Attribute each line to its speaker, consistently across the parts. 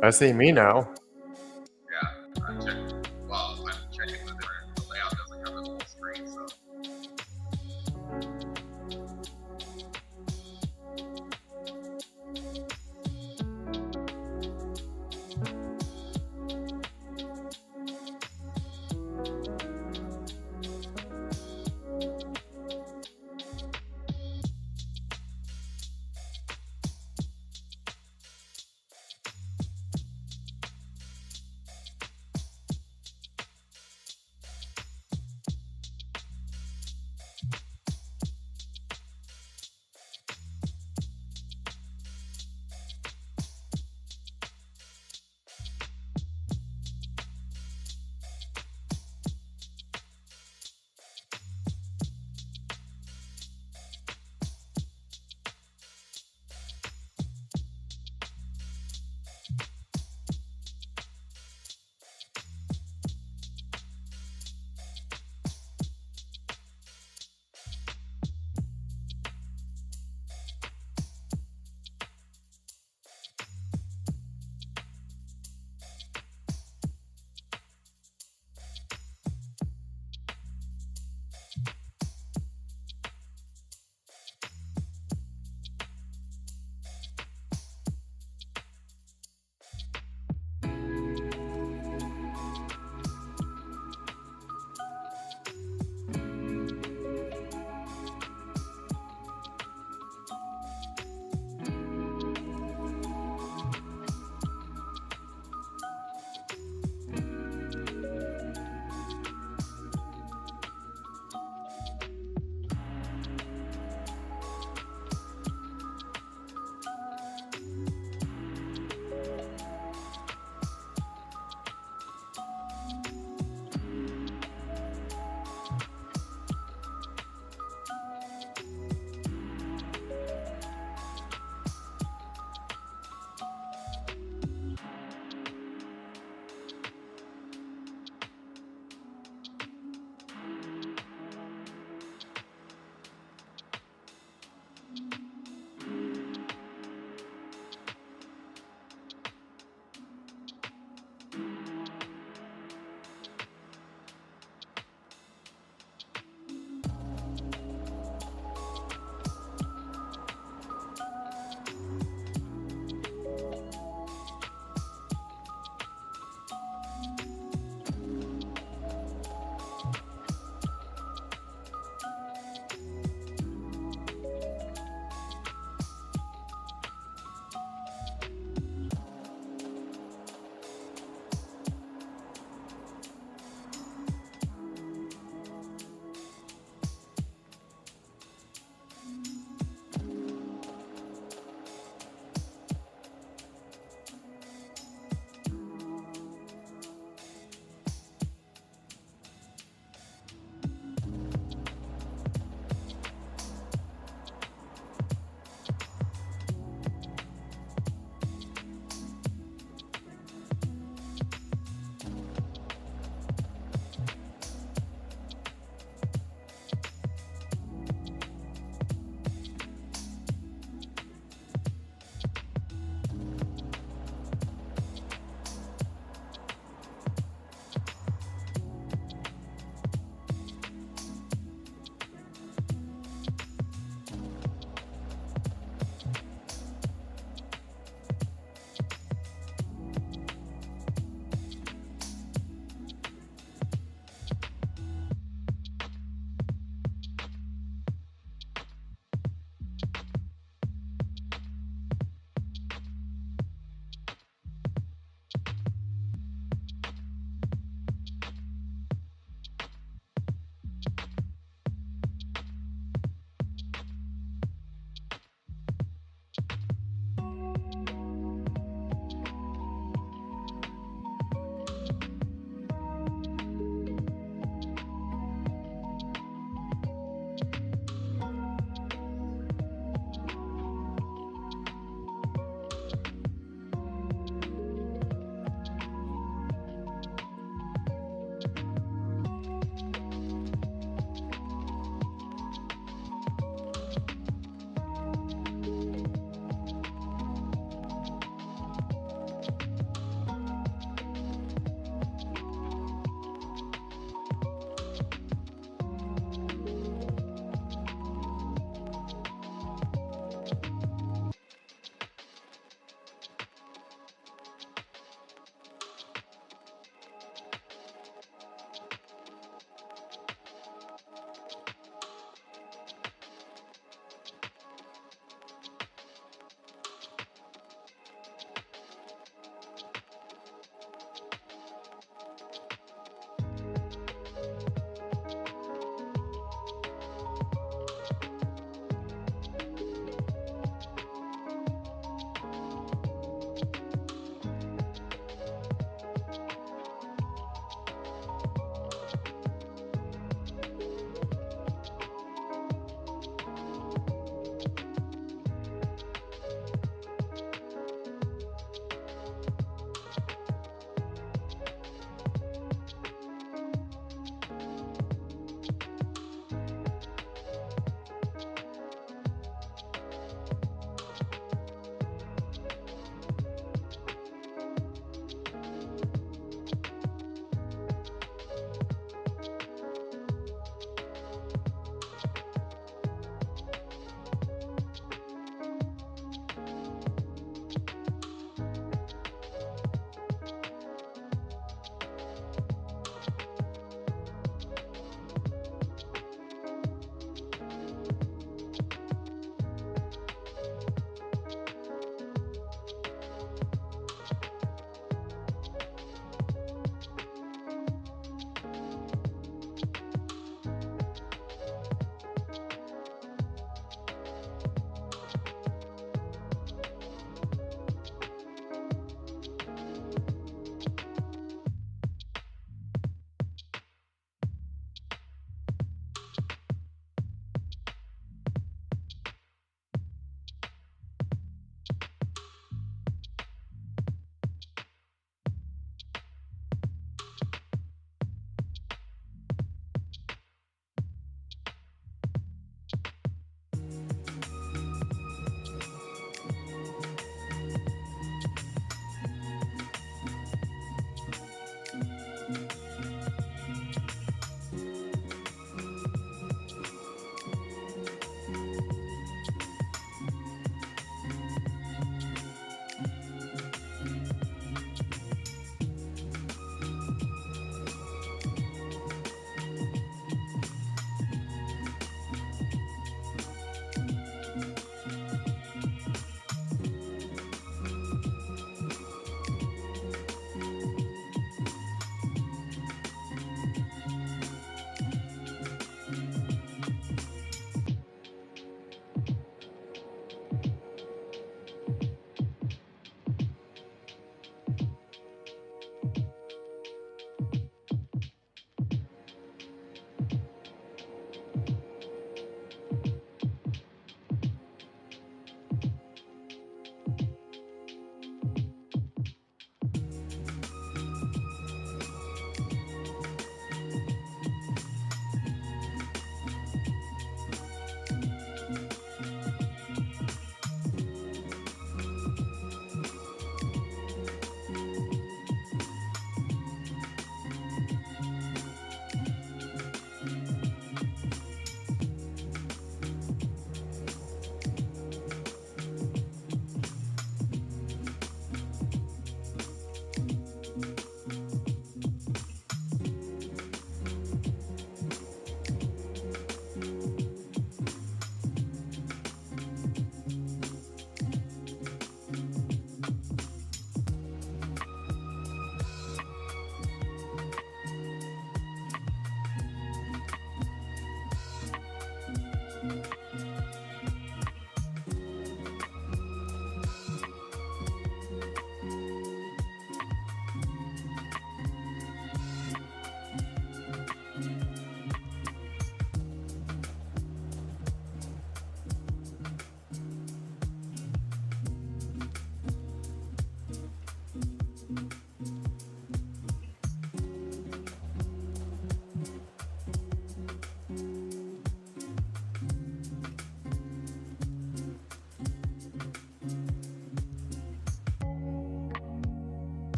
Speaker 1: I see me now.
Speaker 2: Yeah, I'm checking. Well, I'm checking the layout doesn't cover the whole screen, so.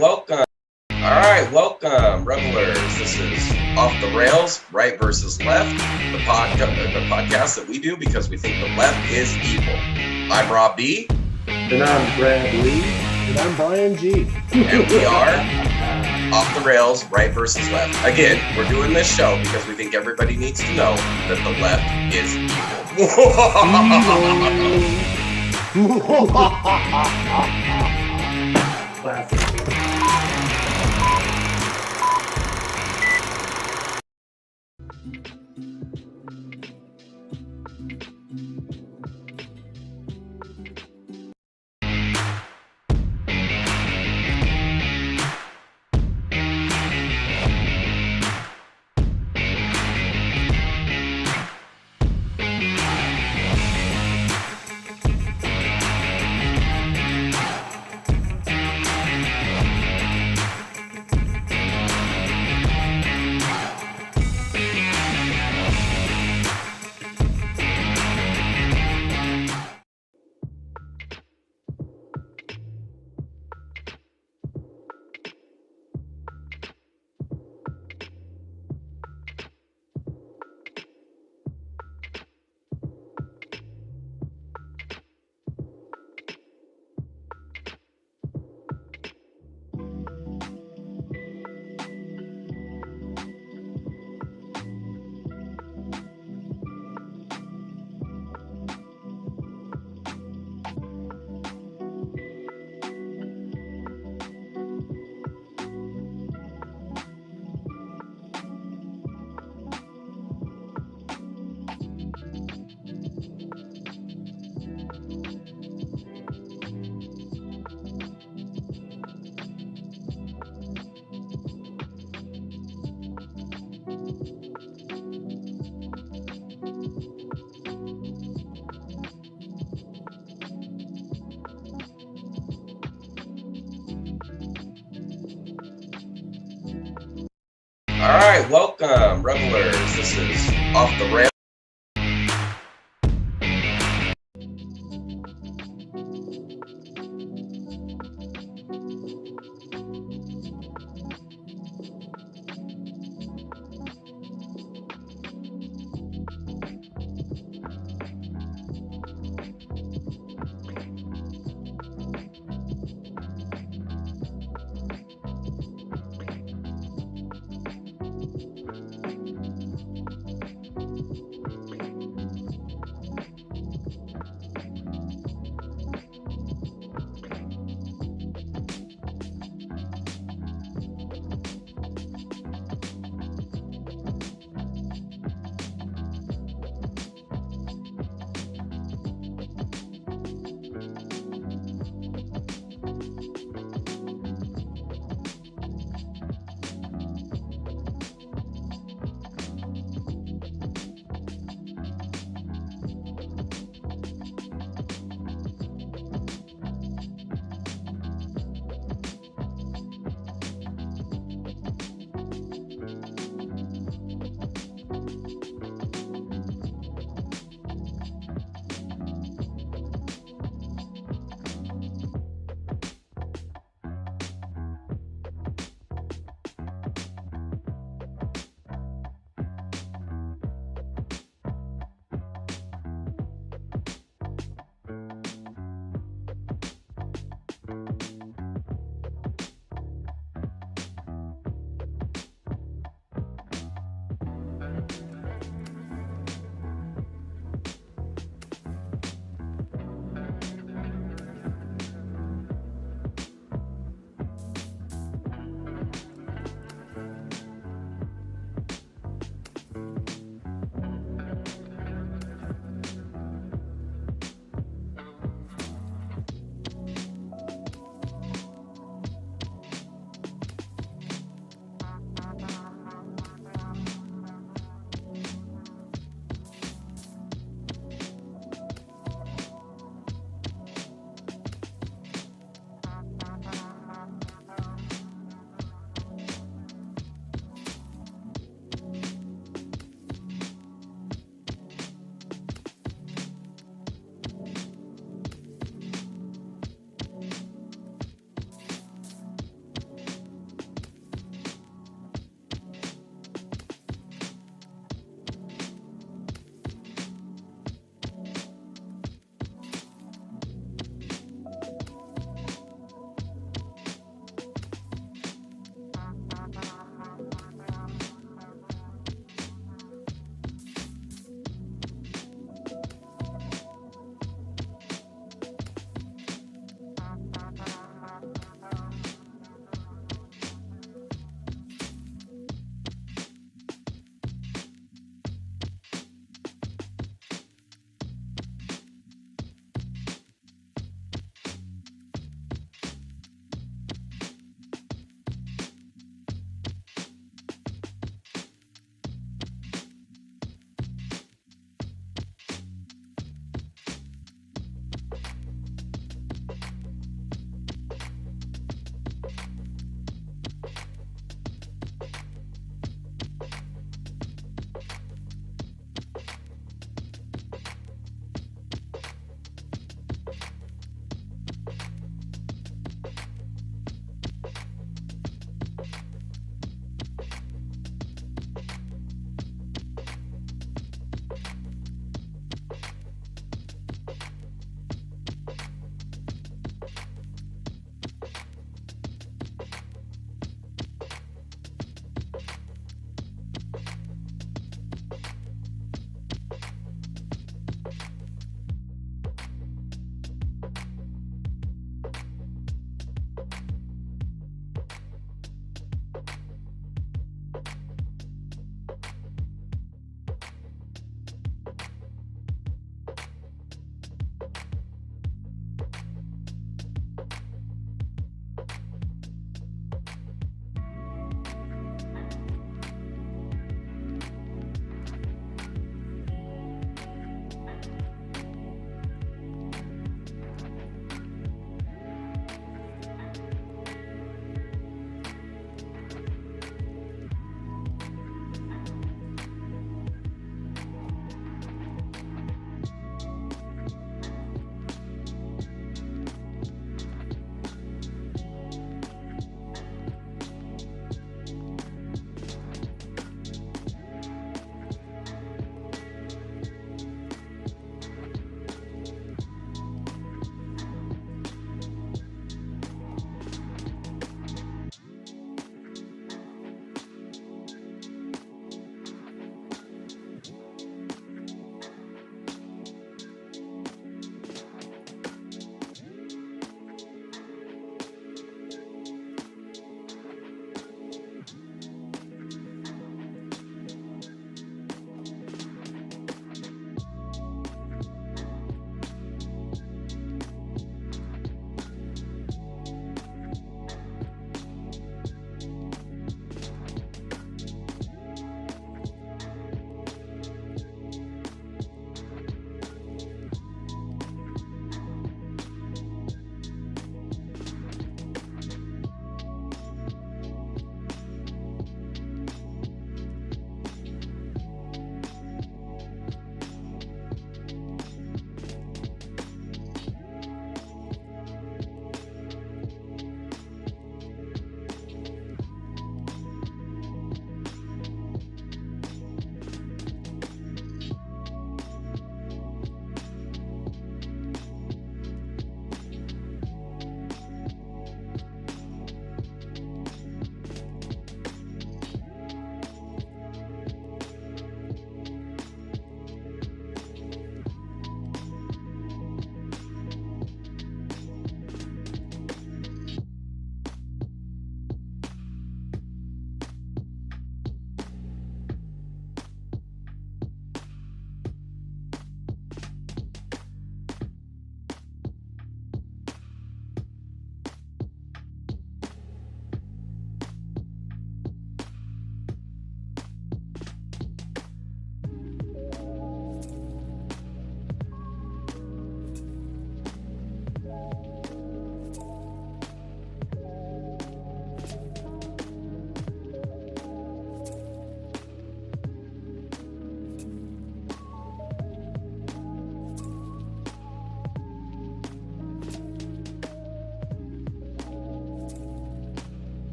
Speaker 1: welcome. All right, welcome, revelers. This is Off the Rails, Right versus Left, the podcast that we do because we think the left is evil. I'm Rob B.
Speaker 3: And I'm Brad Lee.
Speaker 4: And I'm Brian G.
Speaker 1: And we are Off the Rails, Right versus Left. Again, we're doing this show because we think everybody needs to know that the left is evil.
Speaker 3: Classic.
Speaker 1: All right, welcome, revelers. This is Off the Rails.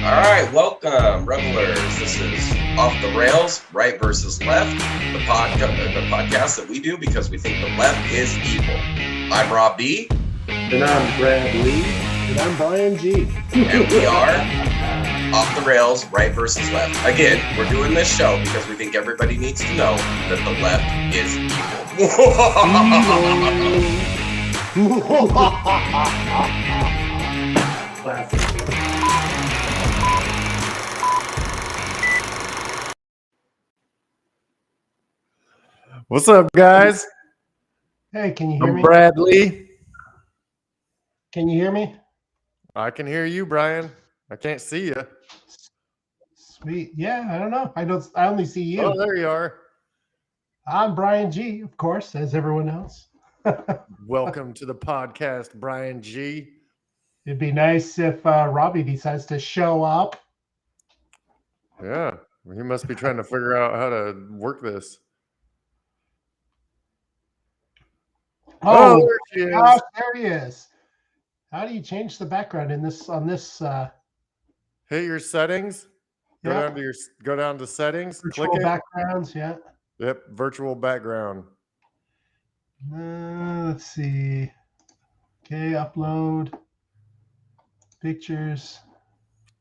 Speaker 1: All right, welcome, revelers. This is Off the Rails, Right versus Left, the podcast that we do because we think the left is evil. I'm Rob B.
Speaker 3: And I'm Brad Lee.
Speaker 4: And I'm Brian G.
Speaker 1: And we are Off the Rails, Right versus Left. Again, we're doing this show because we think everybody needs to know that the left is evil.
Speaker 3: Classic.
Speaker 4: What's up, guys?
Speaker 5: Hey, can you hear
Speaker 4: I'm
Speaker 5: me?
Speaker 4: Bradley.
Speaker 5: Can you hear me?
Speaker 4: I can hear you, Brian. I can't see you.
Speaker 5: Sweet. Yeah, I don't know. I only see you.
Speaker 4: Oh, there you are.
Speaker 5: I'm Brian G, of course, as everyone else.
Speaker 4: Welcome to the podcast, Brian G.
Speaker 5: It'd be nice if Robbie decides to show up.
Speaker 4: Yeah, he must be trying to figure out how to work this.
Speaker 5: Oh,
Speaker 4: there she is.
Speaker 5: gosh, there he is. How do you change the background in this on this
Speaker 4: Hit your settings.
Speaker 5: yeah,
Speaker 4: Go down to settings.
Speaker 5: virtual
Speaker 4: Click it.
Speaker 5: backgrounds? Yeah.
Speaker 4: Yep, virtual background.
Speaker 5: Let's see. Okay, upload pictures.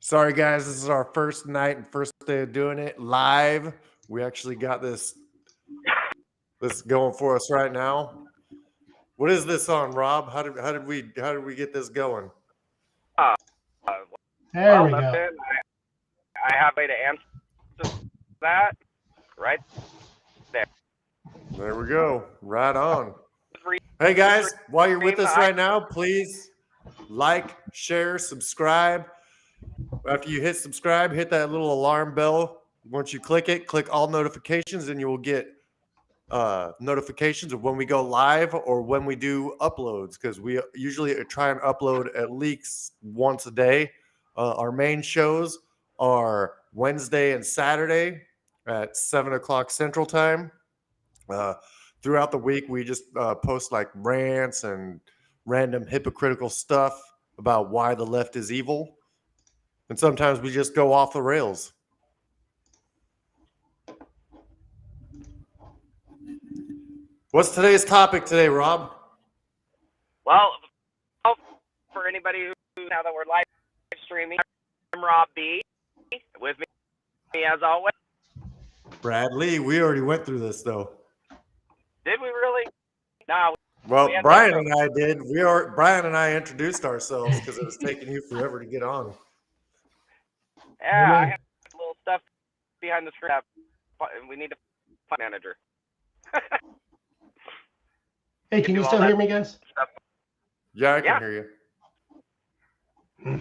Speaker 4: Sorry, guys. This is our first night and first day of doing it live. We actually got this going for us right now. What is this on, Rob? How did we get this going?
Speaker 5: There we go.
Speaker 2: I have a way to answer that right there.
Speaker 4: There we go. Right on. Hey guys, while you're with us right now, please like, share, subscribe. After you hit subscribe, hit that little alarm bell. Once you click it, click all notifications, and you will get notifications of when we go live or when we do uploads, because we usually try and upload at least once a day. Our main shows are Wednesday and Saturday at 7 o'clock Central Time. Throughout the week, we just post like rants and random hypocritical stuff about why the left is evil. And sometimes we just go off the rails. What's today's topic today, Rob?
Speaker 2: Well, for anybody who, now that we're live streaming, I'm Rob B. With me as always.
Speaker 4: Brad Lee. We already went through this, though.
Speaker 2: Did we really? No.
Speaker 4: Well,
Speaker 2: We had
Speaker 4: Brian
Speaker 2: no-
Speaker 4: and I did. Brian and I introduced ourselves because it was taking you forever to get on.
Speaker 2: Yeah, I have a little stuff behind the screen. We need a manager.
Speaker 5: Hey, can you
Speaker 2: do
Speaker 5: still
Speaker 2: all
Speaker 5: hear
Speaker 2: that
Speaker 5: me, guys?
Speaker 2: stuff.
Speaker 4: Yeah, I can
Speaker 2: Yeah.
Speaker 4: hear you.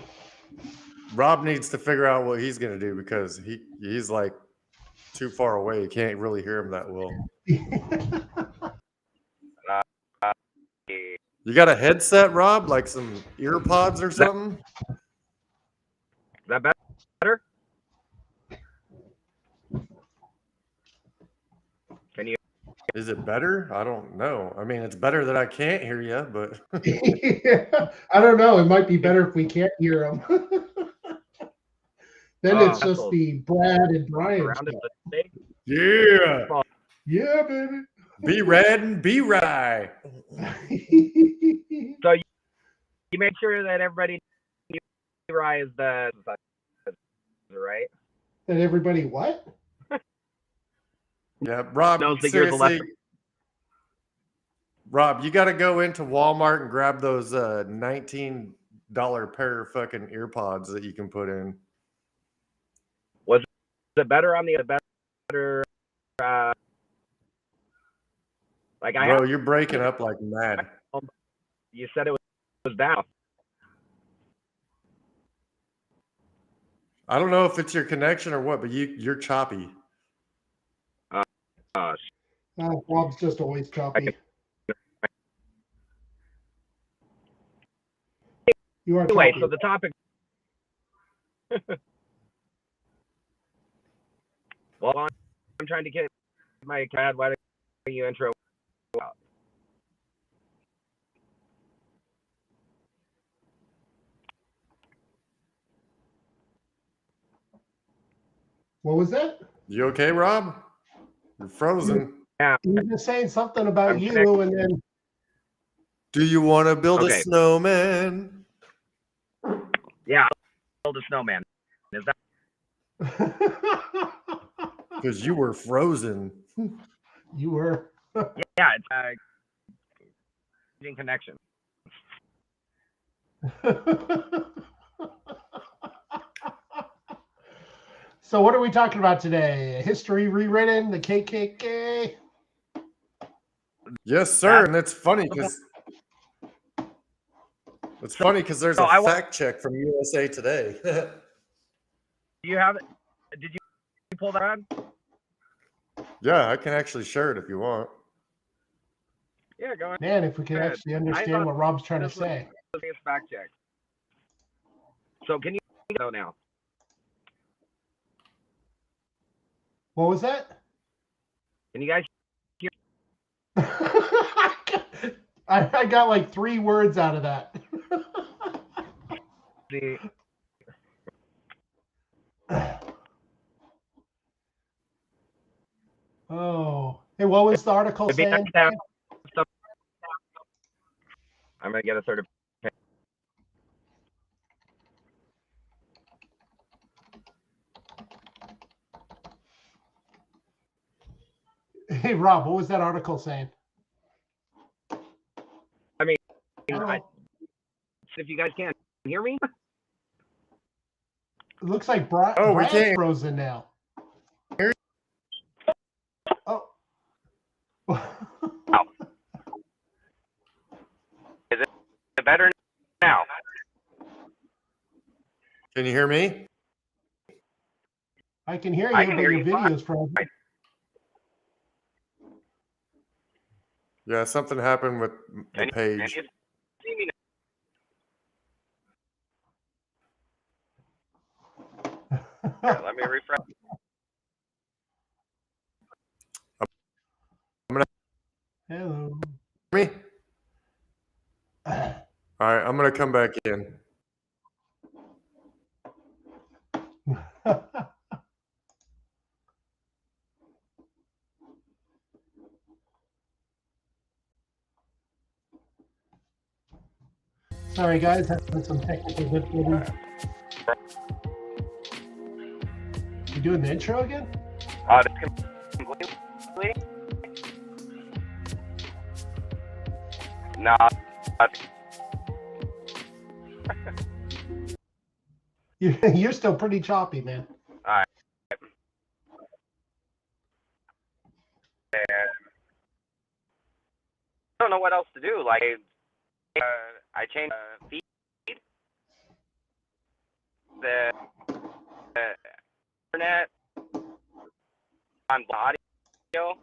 Speaker 4: Rob needs to figure out what he's going to do because he's like too far away. You can't really hear him that well. You got a headset, Rob? Like some ear pods or something?
Speaker 2: Is that better? Can you?
Speaker 4: Is it better? I don't know. I mean, it's better that I can't hear you, but
Speaker 5: I don't know. It might be better if we can't hear him. Then it's
Speaker 2: that's
Speaker 5: just the Brad and Brian
Speaker 2: Around it,
Speaker 5: show.
Speaker 2: but they-
Speaker 4: yeah.
Speaker 5: Yeah, baby.
Speaker 4: Be red and be rye.
Speaker 2: So you make sure that everybody knew is the right.
Speaker 5: And everybody, what?
Speaker 4: Yeah, Rob,
Speaker 2: Knows that you're the
Speaker 4: seriously.
Speaker 2: left.
Speaker 4: Rob, you got to go into Walmart and grab those $19 pair of fucking ear pods that you can put in.
Speaker 2: Was it better on the better? Like I
Speaker 4: Bro,
Speaker 2: have,
Speaker 4: you're breaking up like mad.
Speaker 2: you said it was down.
Speaker 4: I don't know if it's your connection or what, but you're choppy.
Speaker 5: Rob's just always choppy. You are
Speaker 2: Anyway,
Speaker 5: choppy.
Speaker 2: so the topic. Well, I'm trying to get my CAD. Why don't you intro?
Speaker 5: What was that?
Speaker 4: You okay, Rob? You're frozen.
Speaker 2: Yeah.
Speaker 5: You were just saying something about
Speaker 2: I'm
Speaker 5: you,
Speaker 2: connected.
Speaker 5: and then
Speaker 4: Do you want to build a
Speaker 2: Okay.
Speaker 4: snowman?
Speaker 2: Yeah, I'll build a snowman. Is that
Speaker 4: Because you were frozen.
Speaker 5: you were.
Speaker 2: yeah, it's in connection.
Speaker 5: So what are we talking about today? History rewritten, the KKK.
Speaker 4: Yes, sir. And it's funny because there's
Speaker 2: So
Speaker 4: a
Speaker 2: I wa-
Speaker 4: fact check from USA Today.
Speaker 2: Do you have it? Did you pull that on?
Speaker 4: Yeah, I can actually share it if you want.
Speaker 2: Yeah, go ahead.
Speaker 5: Man, if we could
Speaker 2: Good.
Speaker 5: actually
Speaker 2: I
Speaker 5: understand
Speaker 2: thought
Speaker 5: what Rob's trying to
Speaker 2: this was-
Speaker 5: say.
Speaker 2: Let's fact check. So can you go now?
Speaker 5: What was that?
Speaker 2: Can you guys?
Speaker 5: I got like 3 words out of that.
Speaker 2: See?
Speaker 5: Oh, hey, what was the article
Speaker 2: It'd be
Speaker 5: saying?
Speaker 2: nice to have stuff- I'm gonna get a certificate.
Speaker 5: Hey, Rob, what was that article saying?
Speaker 2: I mean,
Speaker 5: Oh,
Speaker 2: if you guys can't hear me,
Speaker 5: it looks like
Speaker 4: Oh, we
Speaker 5: Brad's
Speaker 4: can't.
Speaker 5: frozen now. Oh.
Speaker 2: is it better now?
Speaker 4: Can you hear me?
Speaker 5: I can hear you,
Speaker 2: I can
Speaker 5: but
Speaker 2: hear
Speaker 5: your
Speaker 2: you
Speaker 5: video's frozen.
Speaker 4: Yeah, something happened with the
Speaker 2: Can
Speaker 4: page.
Speaker 2: you see me now? Let me refresh.
Speaker 5: Hello.
Speaker 4: Me? All right, I'm gonna come back in.
Speaker 5: Sorry, guys, having some technical difficulties. You doing the intro again?
Speaker 2: Completely? No.
Speaker 5: You're still pretty choppy, man.
Speaker 2: All right. I don't know what else to do. Like, I changed the feed, the internet on audio.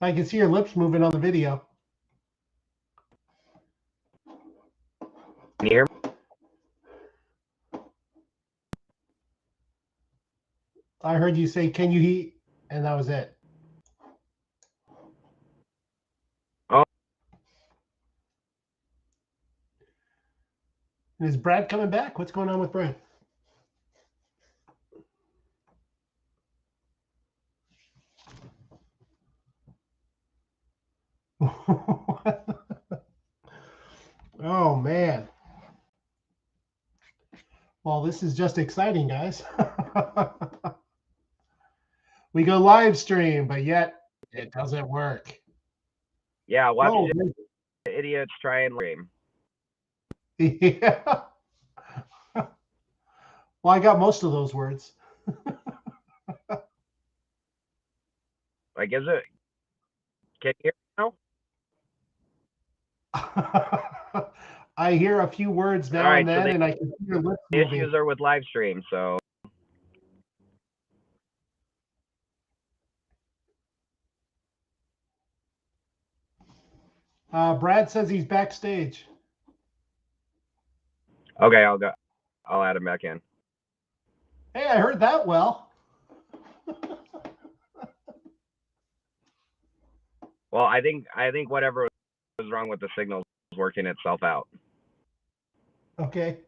Speaker 5: I can see your lips moving on the video.
Speaker 2: Can you hear me?
Speaker 5: I heard you say, "Can you heat?" And that was it.
Speaker 2: Oh.
Speaker 5: Is Brad coming back? What's going on with Brad? Oh, man. Well, this is just exciting, guys. We go live stream, but yet it doesn't work.
Speaker 2: Yeah, watch
Speaker 5: Oh,
Speaker 2: the idiots try and stream.
Speaker 5: yeah. Well, I got most of those words.
Speaker 2: Like, is it? Can you hear me now?
Speaker 5: I hear a few words now
Speaker 2: Alright,
Speaker 5: and
Speaker 2: so
Speaker 5: then,
Speaker 2: the
Speaker 5: and I can see your lips
Speaker 2: The
Speaker 5: moving.
Speaker 2: issues are with live stream, so
Speaker 5: Brad says he's backstage.
Speaker 2: okay, I'll add him back in.
Speaker 5: Hey, I heard that well.
Speaker 2: Well, I think whatever was wrong with the signal is working itself out.
Speaker 5: Okay.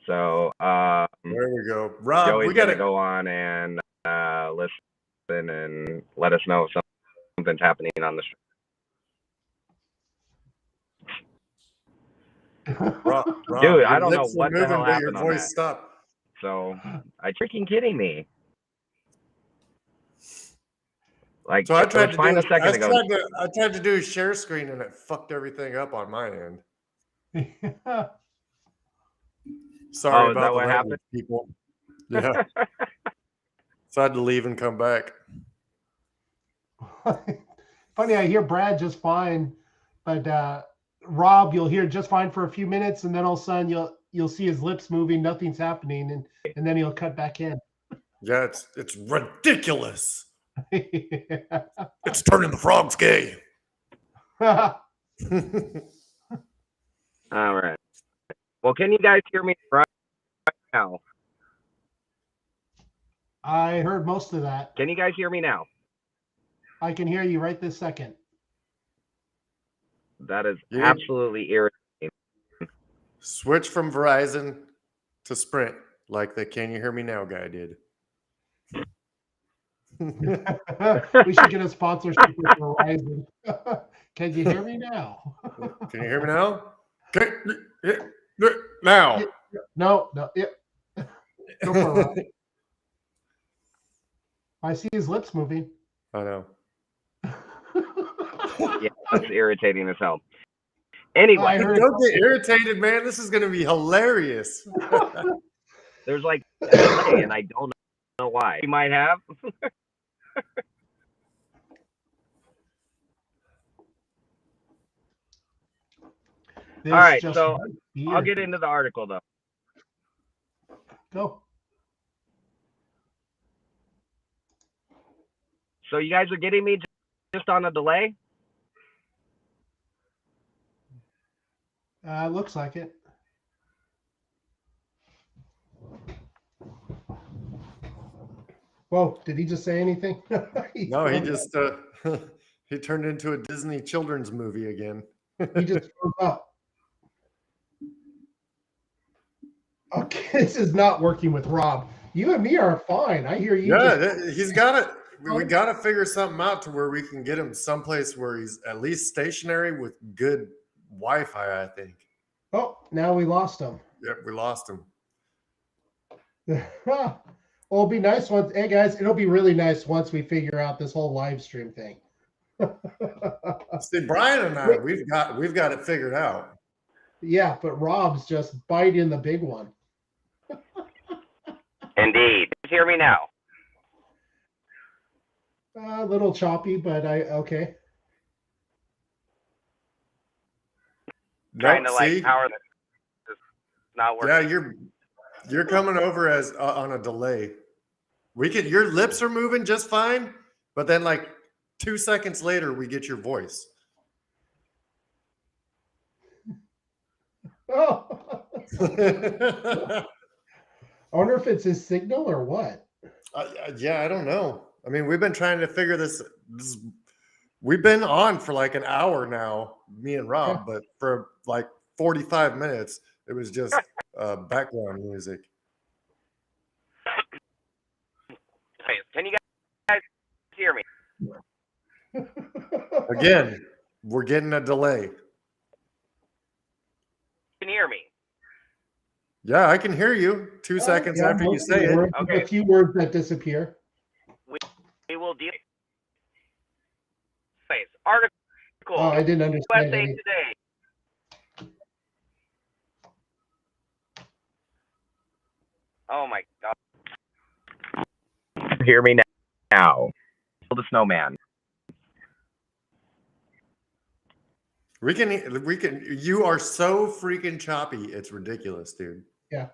Speaker 2: So
Speaker 4: There we go. Rob,
Speaker 2: Joey's
Speaker 4: we got
Speaker 2: gonna
Speaker 4: to
Speaker 2: go on and listen and let us know if something's happening on the stream.
Speaker 4: Rob,
Speaker 2: Dude, I
Speaker 4: your
Speaker 2: don't know
Speaker 4: lips are
Speaker 2: what the
Speaker 4: moving,
Speaker 2: hell
Speaker 4: but your
Speaker 2: happened on
Speaker 4: voice
Speaker 2: that.
Speaker 4: stopped.
Speaker 2: So, are you freaking kidding me? Like,
Speaker 4: So I
Speaker 2: it was fine a second ago.
Speaker 4: I tried to do a share screen and it fucked everything up on my end. Sorry
Speaker 2: Oh, is
Speaker 4: about
Speaker 2: that
Speaker 4: the
Speaker 2: what
Speaker 4: language,
Speaker 2: happened?
Speaker 4: people. Yeah. So I had to leave and come back.
Speaker 5: Funny, I hear Brad just fine, but Rob, you'll hear just fine for a few minutes, and then all of a sudden you'll see his lips moving, nothing's happening, and then he'll cut back in.
Speaker 4: Yeah, it's ridiculous. It's turning the frogs gay.
Speaker 2: All right. Well, can you guys hear me right now?
Speaker 5: I heard most of that.
Speaker 2: Can you guys hear me now?
Speaker 5: I can hear you right this second.
Speaker 2: That is absolutely irritating.
Speaker 4: Switch from Verizon to Sprint, like the "Can you hear me now" guy did.
Speaker 5: We should get a sponsorship with Verizon. Can you hear me now?
Speaker 4: Can you hear me now? Now.
Speaker 5: No. Yeah. Go for it. I see his lips moving.
Speaker 4: I know.
Speaker 2: Yeah, that's irritating as hell. Anyway,
Speaker 4: don't get irritated, man. This is going to be hilarious.
Speaker 2: There's like a delay, and I don't know why. You might have. All right, so I'll get into the article though.
Speaker 5: Go.
Speaker 2: So you guys are getting me just on a delay?
Speaker 5: Looks like it. Whoa, did he just say anything?
Speaker 4: No, he just he turned into a Disney children's movie again.
Speaker 5: He just froze up. Okay, this is not working with Rob. You and me are fine. I hear you.
Speaker 4: Yeah, he's got it. We got to figure something out to where we can get him someplace where he's at least stationary with good Wi-Fi, I think.
Speaker 5: Oh, now we lost him.
Speaker 4: Yep, we lost him.
Speaker 5: Well, it'll be nice once. Hey guys, it'll be really nice once we figure out this whole live stream thing.
Speaker 4: See, Brian and I, we've got it figured out.
Speaker 5: Yeah, but Rob's just biting the big one.
Speaker 2: Indeed. Hear me now.
Speaker 5: A little choppy, but okay.
Speaker 2: Trying to like power this. It's not working.
Speaker 4: Yeah, you're coming over as on a delay. Your lips are moving just fine, but then like 2 seconds later, we get your voice.
Speaker 5: Oh. I wonder if it's his signal or what.
Speaker 4: Yeah, I don't know. I mean, we've been trying to figure this. We've been on for like an hour now, me and Rob, but for like 45 minutes, it was just background music.
Speaker 2: Can you guys hear me?
Speaker 4: Again, we're getting a delay.
Speaker 2: Can you hear me?
Speaker 4: Yeah, I can hear you 2 seconds after you say it.
Speaker 5: Okay. A few words that disappear.
Speaker 2: We will deal. Article.
Speaker 5: Oh, I didn't understand.
Speaker 2: USA Today. Oh my God. Hear me now. The snowman.
Speaker 4: We can. You are so freaking choppy. It's ridiculous, dude.
Speaker 5: Yeah.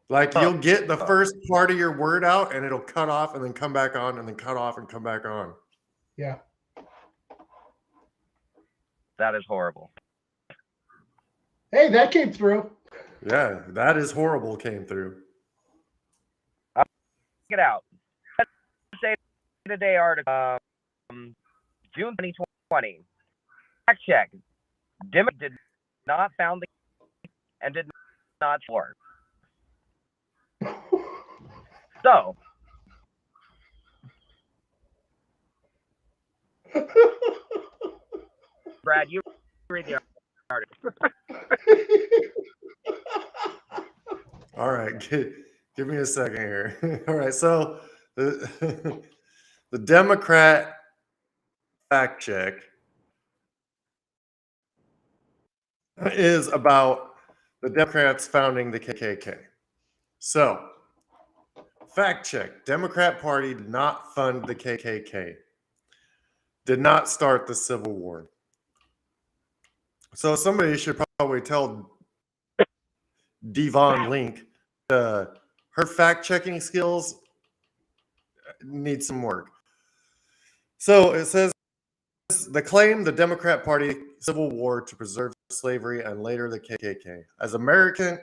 Speaker 4: Like you'll get the first part of your word out and it'll cut off and then come back on and then cut off and come back on.
Speaker 5: Yeah.
Speaker 2: That is horrible.
Speaker 5: Hey, that came through.
Speaker 4: Yeah, that is horrible came through.
Speaker 2: it out. USA Today article, June 2020. Fact check. Democrats did not found the and did not support. So, Brad, you read the article.
Speaker 4: All right, give me a second here. All right, so the Democrat fact check is about the Democrats founding the KKK. So, fact check: Democrat Party did not fund the KKK. Did not start the Civil War. So somebody should probably tell Devon Link her fact-checking skills need some work. So it says the claim the Democrat Party Civil War to preserve slavery and later the KKK. As America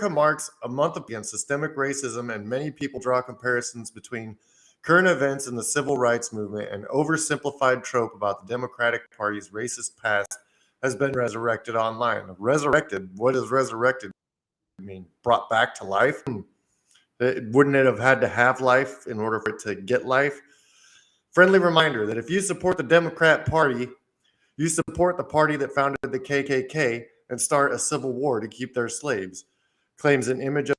Speaker 4: marks a month against systemic racism and many people draw comparisons between current events in the civil rights movement, an oversimplified trope about the Democratic Party's racist past has been resurrected online. Resurrected? What does resurrected mean? Brought back to life? Wouldn't it have had to have life in order for it to get life? Friendly reminder that if you support the Democrat Party, you support the party that founded the KKK and start a civil war to keep their slaves, claims an image of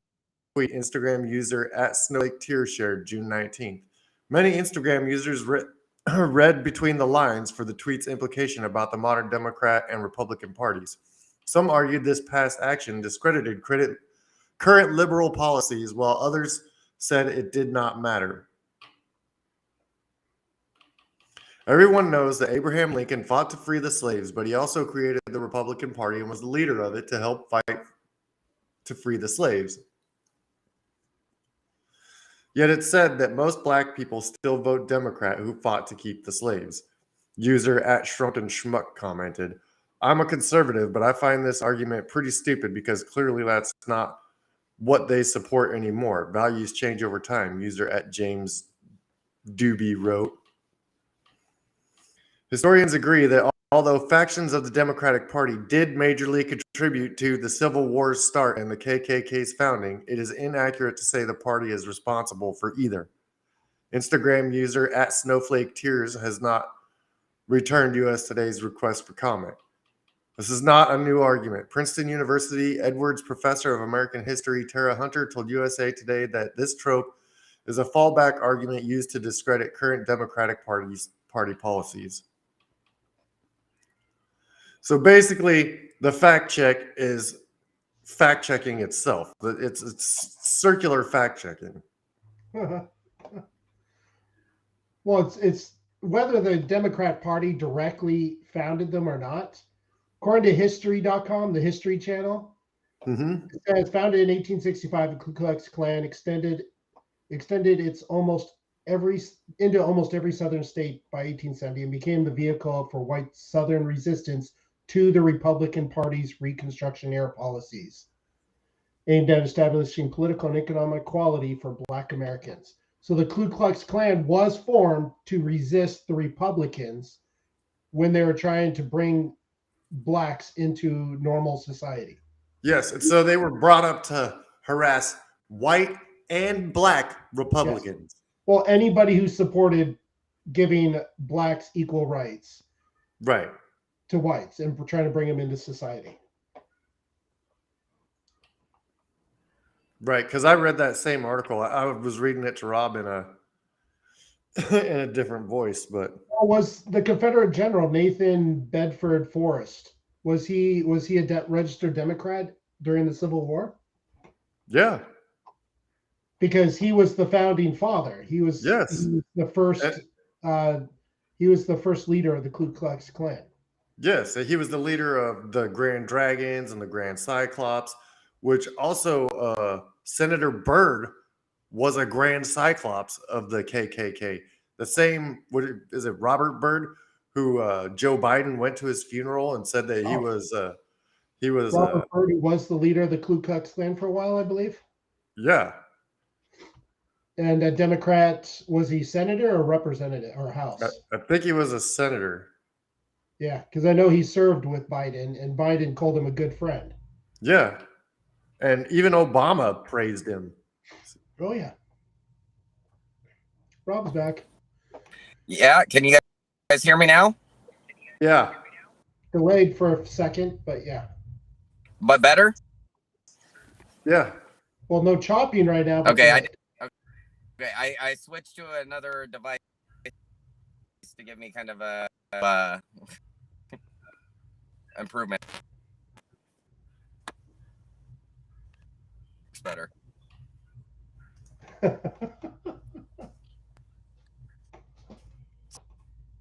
Speaker 4: tweet Instagram user at Snowflake Tears shared June 19th. Many Instagram users read between the lines for the tweet's implication about the modern Democrat and Republican parties. Some argued this past action discredited current liberal policies, while others said it did not matter. Everyone knows that Abraham Lincoln fought to free the slaves, but he also created the Republican Party and was the leader of it to help fight to free the slaves. Yet it's said that most black people still vote Democrat who fought to keep the slaves. User at Shrunken Schmuck commented, I'm a conservative, but I find this argument pretty stupid because clearly that's not what they support anymore. Values change over time. User at James Doobie wrote. Historians agree that although factions of the Democratic Party did majorly contribute to the Civil War's start and the KKK's founding, it is inaccurate to say the party is responsible for either. Instagram user at Snowflake Tears has not returned US Today's request for comment. This is not a new argument. Princeton University Edwards professor of American history Tara Hunter told USA Today that this trope is a fallback argument used to discredit current Democratic Party policies. So basically, the fact check is fact checking itself. It's circular fact checking.
Speaker 5: Well, it's whether the Democrat Party directly founded them or not. According to History.com, the History Channel, it says founded in 1865, the Ku Klux Klan extended its into almost every southern state by 1870 and became the vehicle for white southern resistance to the Republican Party's Reconstruction era policies aimed at establishing political and economic equality for Black Americans. So the Ku Klux Klan was formed to resist the Republicans when they were trying to bring Blacks into normal society.
Speaker 4: Yes, and so they were brought up to harass white and Black Republicans.
Speaker 5: Yes. Well, anybody who supported giving Blacks equal rights.
Speaker 4: Right.
Speaker 5: To whites and trying to bring them into society.
Speaker 4: Right, because I read that same article. I was reading it to Rob in a different voice, but
Speaker 5: was the Confederate General Nathan Bedford Forrest, was he a registered Democrat during the Civil War?
Speaker 4: Yeah,
Speaker 5: because he was the founding father. He was the first. He was the first leader of the Ku Klux Klan.
Speaker 4: Yes, he was the leader of the Grand Dragons and the Grand Cyclops, which also Senator Byrd was a Grand Cyclops of the KKK. The same, what is it, Robert Byrd, who Joe Biden went to his funeral and said that he was
Speaker 5: Robert Byrd was the leader of the Ku Klux Klan for a while, I believe.
Speaker 4: Yeah.
Speaker 5: And a Democrat, was he senator or representative or House?
Speaker 4: I think he was a senator.
Speaker 5: Yeah, because I know he served with Biden, and Biden called him a good friend.
Speaker 4: Yeah. And even Obama praised him.
Speaker 5: Oh, yeah. Rob's back.
Speaker 2: Yeah, can you guys hear me now?
Speaker 4: Yeah.
Speaker 5: Delayed for a second, but yeah.
Speaker 2: But better?
Speaker 4: Yeah.
Speaker 5: Well, no chopping right now. But
Speaker 2: Okay, I switched to another device to give me kind of a improvement. It's better.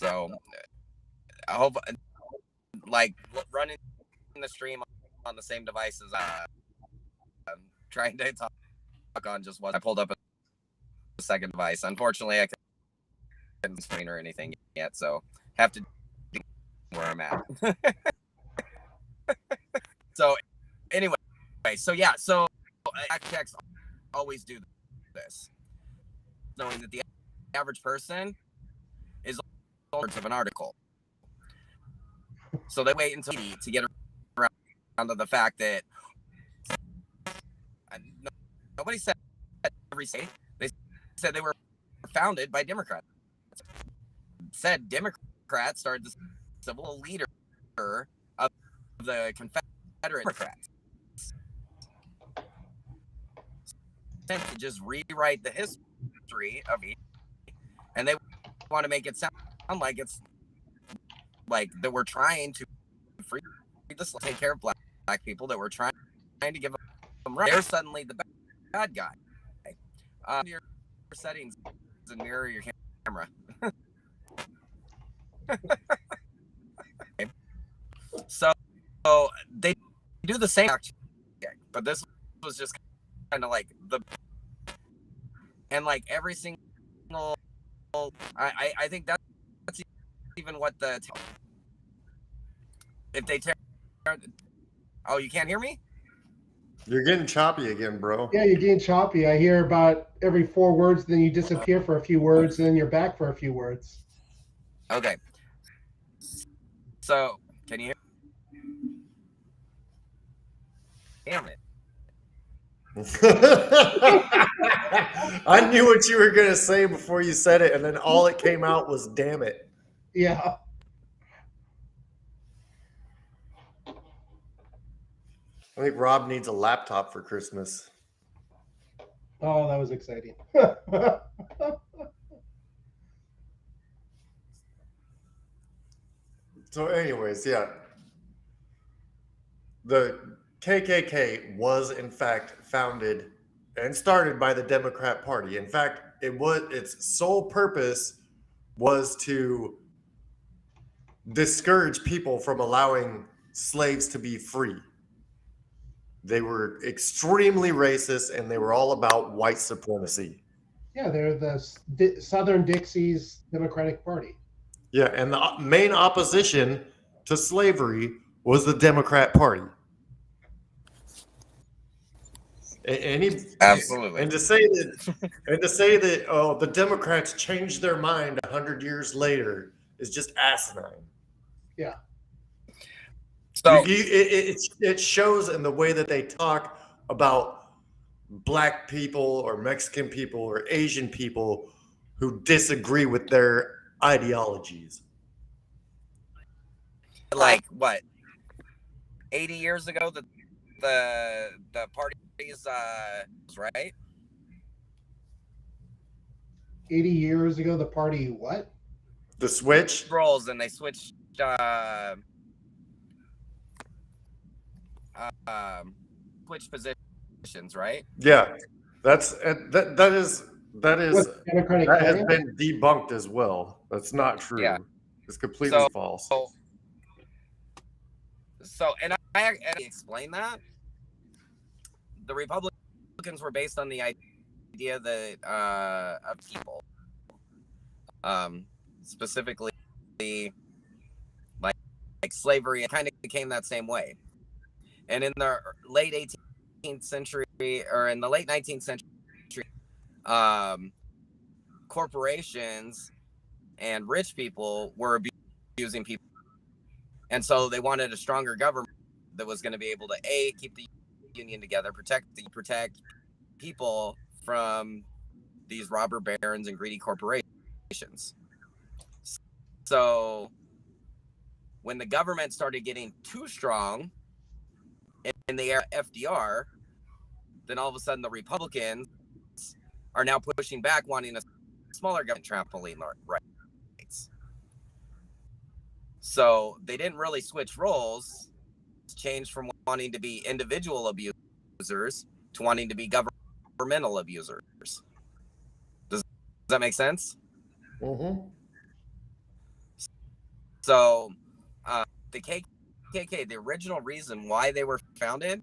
Speaker 2: So I hope, like, running the stream on the same device as trying to talk on just what I pulled up a second device. Unfortunately, I couldn't screen or anything yet, so have to do where I'm at. So anyway, so fact checks always do this, knowing that the average person is words of an article. So they wait until to get around to the fact that nobody said every state. They said they were founded by Democrats. Said Democrats started the civil leader of the Confederate Democrats. To just rewrite the history of it, and they want to make it sound like it's like that we're trying to free this, take care of black people, that we're trying to give them rights. They're suddenly the bad guy. Your settings and mirror your camera. So they do the same, but this was just kind of like and like every single. I think that's even what if they tear. Oh, you can't hear me?
Speaker 4: You're getting choppy again, bro.
Speaker 5: Yeah, you're getting choppy. I hear about every 4 words, then you disappear for a few words, and then you're back for a few words.
Speaker 2: Okay. So, can you hear? Damn it.
Speaker 4: I knew what you were going to say before you said it, and then all it came out was damn it.
Speaker 5: Yeah.
Speaker 4: I think Rob needs a laptop for Christmas.
Speaker 5: Oh, that was exciting.
Speaker 4: So anyways, yeah. The KKK was in fact founded and started by the Democrat Party. In fact, its sole purpose was to discourage people from allowing slaves to be free. They were extremely racist, and they were all about white supremacy.
Speaker 5: Yeah, they're the Southern Dixie's Democratic Party.
Speaker 4: Yeah, and the main opposition to slavery was the Democrat Party.
Speaker 2: Absolutely.
Speaker 4: And to say that the Democrats changed their mind 100 years later is just asinine.
Speaker 5: Yeah.
Speaker 2: So
Speaker 4: it shows in the way that they talk about black people or Mexican people or Asian people who disagree with their ideologies.
Speaker 2: Like what? 80 years ago, the parties, right?
Speaker 5: 80 years ago, the party what?
Speaker 4: The switch
Speaker 2: roles, and they switched switch positions, right?
Speaker 4: Yeah, that is
Speaker 5: Democratic
Speaker 4: that has
Speaker 5: Party?
Speaker 4: been debunked as well. That's not true.
Speaker 2: Yeah.
Speaker 4: It's completely false.
Speaker 2: So, and I explain that the Republicans were based on the idea that of people, specifically like slavery. It kind of became that same way. And in the late 18th century, or in the late 19th century, corporations and rich people were abusing people. And so they wanted a stronger government that was going to be able to keep the union together, protect people from these robber barons and greedy corporations. So when the government started getting too strong in the era of FDR, then all of a sudden the Republicans are now pushing back, wanting a smaller government trampoline rights. So they didn't really switch roles, changed from wanting to be individual abusers to wanting to be governmental abusers. Does that make sense?
Speaker 4: Mm-hmm.
Speaker 2: So the KKK, the original reason why they were founded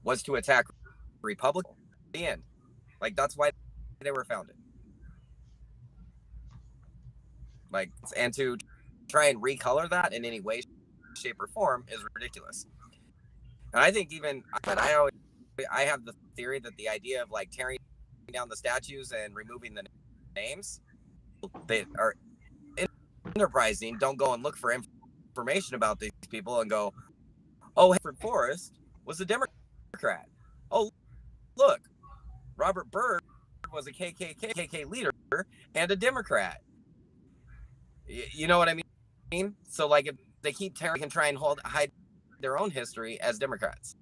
Speaker 2: was to attack Republicans. Like, that's why they were founded. Like, and to try and recolor that in any way, shape, or form is ridiculous. And I think I have the theory that the idea of like tearing down the statues and removing the names, they are enterprising. Don't go and look for information about these people and go, oh, Hanford Forrest was a Democrat. Oh, look, Robert Byrd was a KKK leader and a Democrat. You know what I mean? So like if they keep tearing and try and hide their own history as Democrats.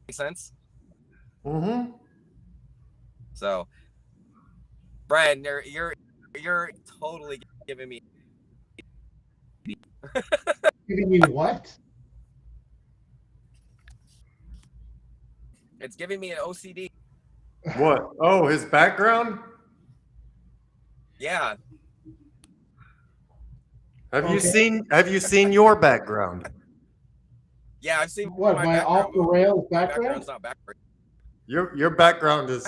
Speaker 2: Make sense?
Speaker 4: Mm-hmm.
Speaker 2: So, Brian, you're totally giving me
Speaker 5: Giving me what?
Speaker 2: it's giving me an OCD.
Speaker 4: What? Oh, his background?
Speaker 2: Yeah.
Speaker 4: Have you seen your background?
Speaker 2: Yeah, I've seen
Speaker 5: What, my off the rails background?
Speaker 2: Background's not backward.
Speaker 4: Your background is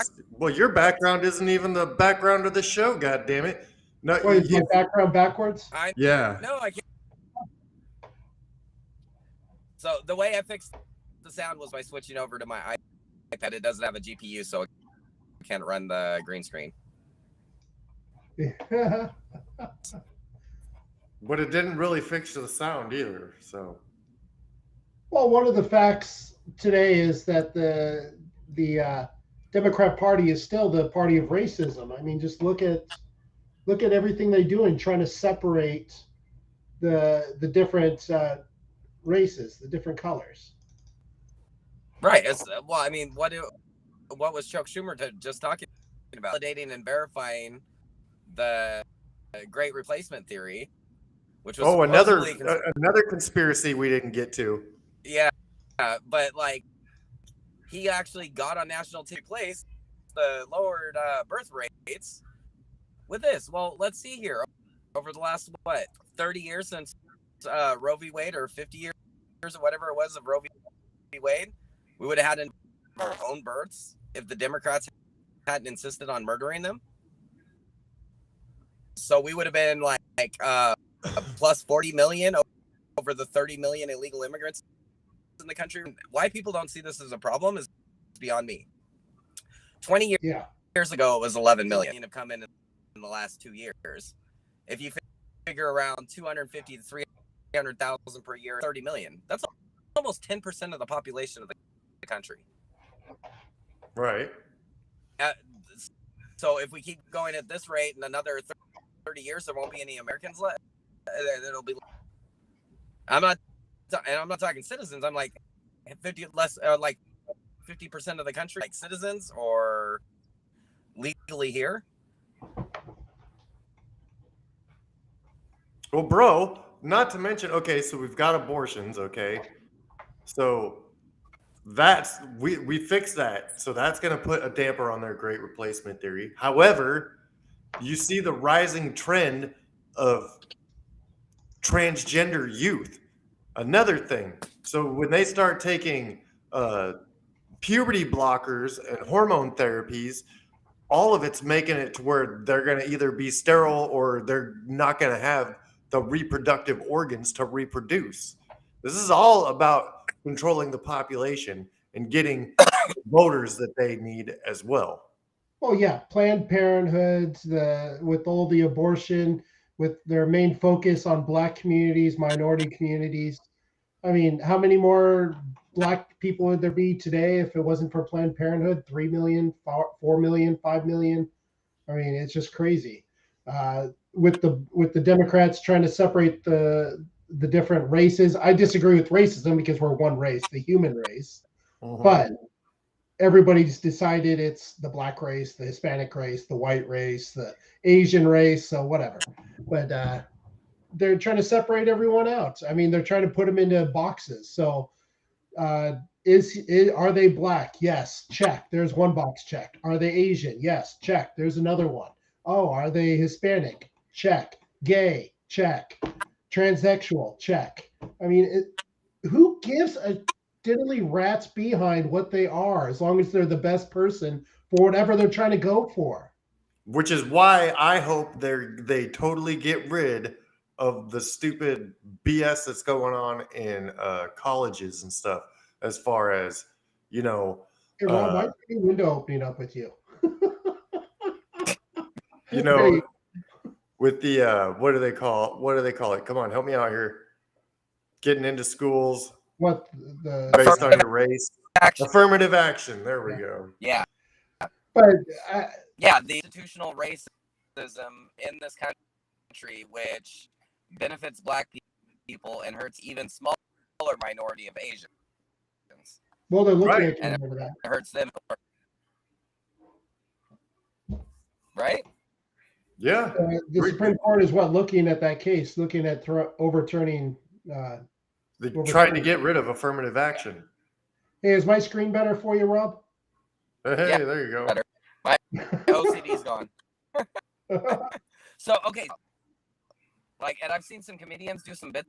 Speaker 4: your background isn't even the background of the show. God damn it! No,
Speaker 5: Wait, is my background backwards?
Speaker 4: yeah.
Speaker 2: No, I can't. So the way I fixed the sound was by switching over to my iPad. It doesn't have a GPU, so it can't run the green screen.
Speaker 4: But it didn't really fix the sound either. So,
Speaker 5: Well, one of the facts today is that the Democrat Party is still the party of racism. I mean, just look at everything they do in trying to separate the different races, the different colors.
Speaker 2: Right. Well, I mean, what was Chuck Schumer just talking about? Validating and verifying the Great Replacement theory, which was
Speaker 4: another conspiracy we didn't get to.
Speaker 2: Yeah, but like he actually got on national TV place the lowered birth rates with this. Well, let's see here. Over the last 30 years since Roe v. Wade, or 50 years or whatever it was of Roe v. Wade, we would have had our own births if the Democrats hadn't insisted on murdering them. So we would have been like plus 40 million over the 30 million illegal immigrants in the country. Why people don't see this as a problem is beyond me. 20 years ago, it was 11 million have come in the last 2 years. If you figure around 250 to 300,000 per year, 30 million, that's almost 10% of the population of the country.
Speaker 4: Right.
Speaker 2: So if we keep going at this rate in another 30 years, there won't be any Americans left. It'll be. I'm not talking citizens. I'm like 50% of the country, like citizens or legally here.
Speaker 4: Well, bro, not to mention, okay, so we've got abortions, okay? So we fixed that. So that's going to put a damper on their Great Replacement theory. However, you see the rising trend of transgender youth. Another thing. So when they start taking puberty blockers and hormone therapies, all of it's making it to where they're going to either be sterile or they're not going to have the reproductive organs to reproduce. This is all about controlling the population and getting voters that they need as well.
Speaker 5: Oh yeah, Planned Parenthood, with all the abortion, with their main focus on Black communities, minority communities. I mean, how many more Black people would there be today if it wasn't for Planned Parenthood? 3 million, 4 million, 5 million. I mean, it's just crazy. With the Democrats trying to separate the different races, I disagree with racism because we're one race, the human race. But everybody's decided it's the Black race, the Hispanic race, the white race, the Asian race, so whatever. But they're trying to separate everyone out. I mean, they're trying to put them into boxes. So are they Black? Yes, check. There's one box checked. Are they Asian? Yes, check. There's another one. Oh, are they Hispanic? Check. Gay? Check. Transsexual? Check. I mean, who gives a diddly rat's behind what they are, as long as they're the best person for whatever they're trying to go for?
Speaker 4: Which is why I hope they totally get rid of the stupid BS that's going on in colleges and stuff. As far as,
Speaker 5: Hey, Rob, why is the window opening up with you?
Speaker 4: Hey. With the what do they call it? Come on, help me out here. Getting into schools.
Speaker 5: What
Speaker 4: based on your race? Affirmative action. There we go.
Speaker 2: Yeah.
Speaker 5: But
Speaker 2: the institutional racism in this country, which benefits Black people and hurts even smaller minority of Asians.
Speaker 5: Well, they're looking at you
Speaker 2: and
Speaker 5: over that.
Speaker 2: It hurts them, right?
Speaker 4: Yeah.
Speaker 5: The Supreme Court is looking at that case, looking at overturning.
Speaker 4: They're trying to get rid of affirmative action.
Speaker 5: Hey, is my screen better for you, Rob?
Speaker 4: Hey, there you go.
Speaker 2: Better. My OCD's gone. So, okay. And I've seen some comedians do some bits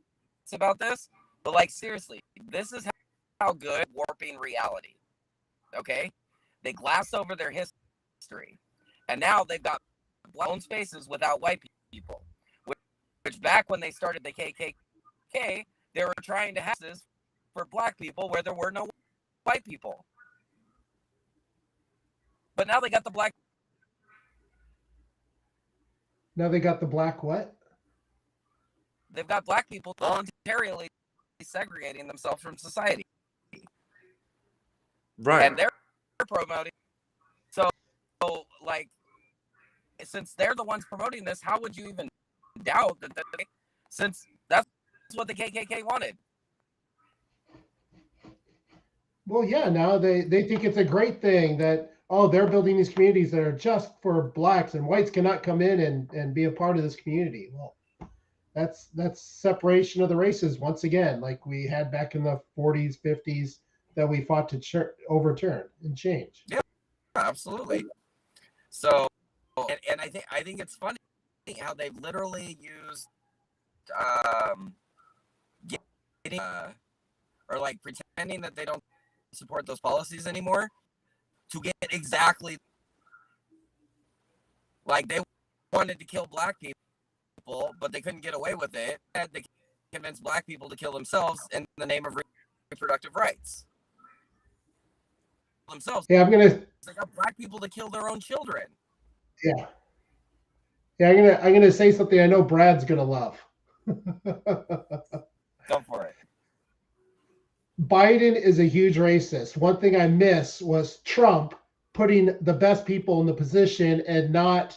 Speaker 2: about this, but seriously, this is how good warping reality. Okay? They glass over their history, and now they've got Black own spaces without white people, which back when they started the KKK, they were trying to have this for Black people where there were no white people. But now they got the Black.
Speaker 5: Now they got the Black what?
Speaker 2: They've got Black people voluntarily segregating themselves from society.
Speaker 4: Right.
Speaker 2: And they're promoting. So, since they're the ones promoting this, how would you even doubt that since that's what the KKK wanted?
Speaker 5: Well, yeah, now they think it's a great thing that, they're building these communities that are just for Blacks and whites cannot come in and be a part of this community. Well, that's separation of the races once again, like we had back in the 40s, 50s that we fought to overturn and change.
Speaker 2: Yeah, absolutely. So, and I think it's funny how they've literally used pretending that they don't support those policies anymore to get exactly they wanted to kill Black people, but they couldn't get away with it, and they convinced Black people to kill themselves in the name of reproductive rights. Themselves.
Speaker 5: Yeah, they
Speaker 2: got Black people to kill their own children.
Speaker 5: Yeah. Yeah, I'm gonna say something I know Brad's gonna love.
Speaker 2: Go for it.
Speaker 5: Biden is a huge racist. One thing I miss was Trump putting the best people in the position and not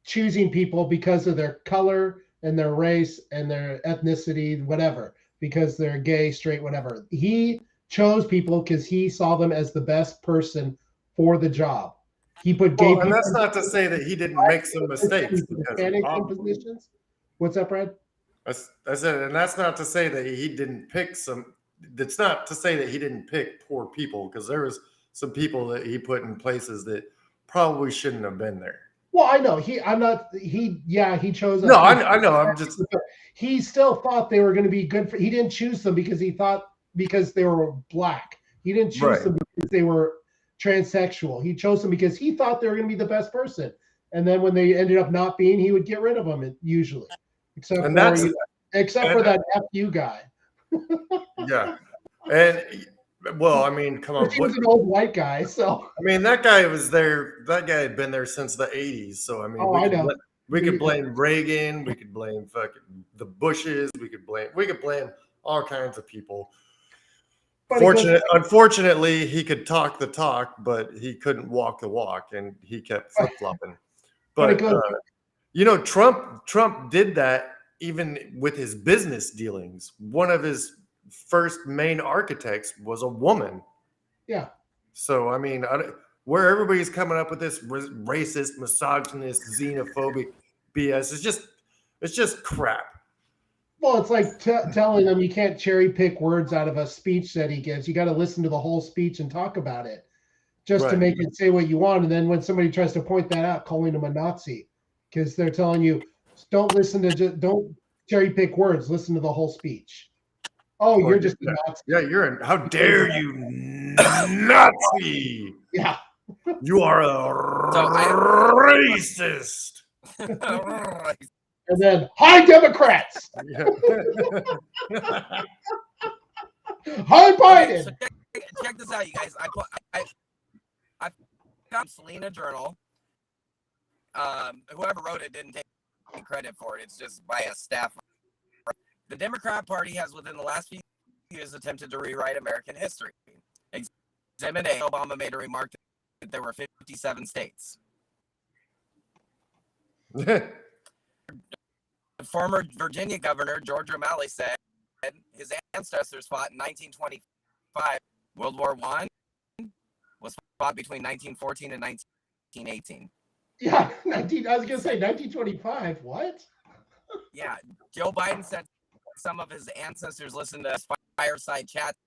Speaker 5: choosing people because of their color and their race and their ethnicity, whatever, because they're gay, straight, whatever. He chose people because he saw them as the best person for the job. He put gay people.
Speaker 4: And that's not to say that he didn't make some mistakes.
Speaker 5: Positions. What's that, Brad?
Speaker 4: I said, and that's not to say that he didn't pick some. It's not to say that he didn't pick poor people, because there was some people that he put in places that probably shouldn't have been there.
Speaker 5: Well, I know he chose.
Speaker 4: No, I know. I'm just.
Speaker 5: He still thought they were going to be good for. He didn't choose them because because they were Black. He didn't choose them because they were transsexual. He chose them because he thought they were going to be the best person. And then when they ended up not being, he would get rid of them usually, except for that FU guy.
Speaker 4: Yeah, and Well, I mean, come on.
Speaker 5: He was an old white guy, so.
Speaker 4: I mean, that guy was there. That guy had been there since the 80s. So, I mean,
Speaker 5: Oh, I know.
Speaker 4: we could blame Reagan. We could blame fucking the Bushes. We could blame all kinds of people. Unfortunately, he could talk the talk, but he couldn't walk the walk, and he kept flip-flopping. But Trump did that even with his business dealings. One of his first main architects was a woman.
Speaker 5: Yeah.
Speaker 4: So, I mean, where everybody's coming up with this racist, misogynist, xenophobic BS, it's just crap.
Speaker 5: Well, it's like telling them you can't cherry pick words out of a speech that he gives. You got to listen to the whole speech and talk about it just to make it say what you want. And then when somebody tries to point that out, calling them a Nazi because they're telling you, don't cherry pick words. Listen to the whole speach. Oh, you're just a Nazi.
Speaker 4: Yeah, how dare you, Nazi?
Speaker 5: Yeah.
Speaker 4: You are a racist.
Speaker 5: And then, hi, Democrats. Hi, Biden.
Speaker 2: So check this out, you guys. I found Selena Journal. Whoever wrote it didn't take credit for it. It's just by a staff. The Democrat Party has, within the last few years, attempted to rewrite American history. Exhibit A, Obama made a remark that there were 57 states. Former Virginia Governor George O'Malley said his ancestors fought in 1925. World War I was fought between 1914 and 1918.
Speaker 5: Yeah, I was going to say 1925. What?
Speaker 2: Yeah, Joe Biden said some of his ancestors listened to fireside chats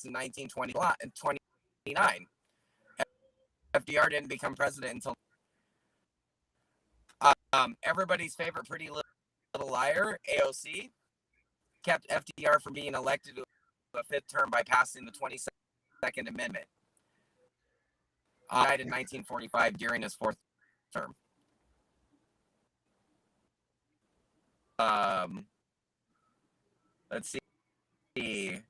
Speaker 2: in 1929. FDR didn't become president until everybody's favorite pretty little liar, AOC, kept FDR from being elected to a fifth term by passing the 22nd Amendment. Died in 1945 during his fourth term. Let's see.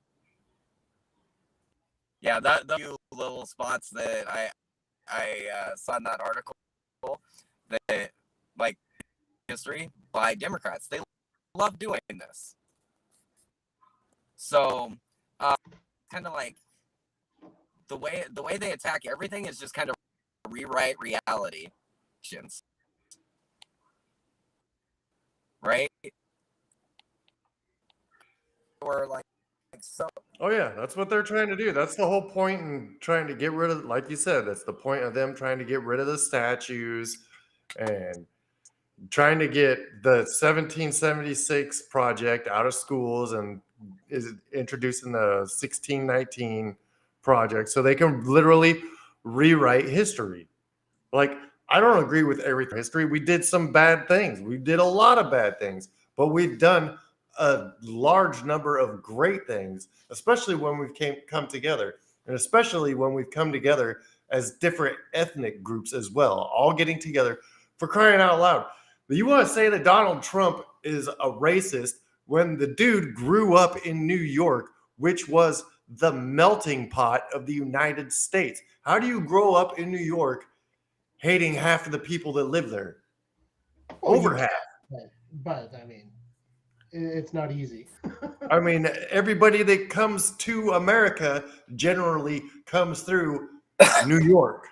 Speaker 2: Yeah, the few little spots that I saw in that article that, like, history by Democrats. They love doing this. So, kind of like the way they attack everything is just kind of rewrite reality, right? Or like so.
Speaker 4: Oh yeah, that's what they're trying to do. That's the whole point in trying to get rid of, like you said, that's the point of them trying to get rid of the statues and trying to get the 1776 project out of schools and is introducing the 1619 project so they can literally rewrite history. Like, I don't agree with every history. We did some bad things. We did a lot of bad things, but we've done a large number of great things, especially when we've come together, and especially when we've come together as different ethnic groups as well, all getting together. For crying out loud. You want to say that Donald Trump is a racist when the dude grew up in New York, which was the melting pot of the United States. How do you grow up in New York hating half of the people that live there? Over half.
Speaker 5: But, I mean, it's not easy.
Speaker 4: I mean, everybody that comes to America generally comes through New York.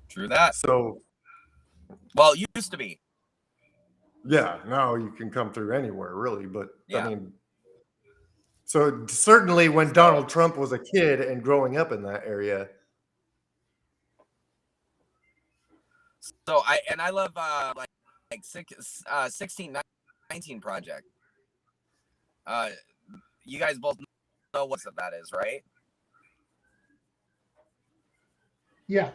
Speaker 2: True that.
Speaker 4: So...
Speaker 2: Well, it used to be.
Speaker 4: Yeah, now you can come through anywhere, really. But
Speaker 2: yeah.
Speaker 4: I mean, so certainly when Donald Trump was a kid and growing up in that area.
Speaker 2: So I love like 1619 project. You guys both know what that is, right?
Speaker 5: Yeah.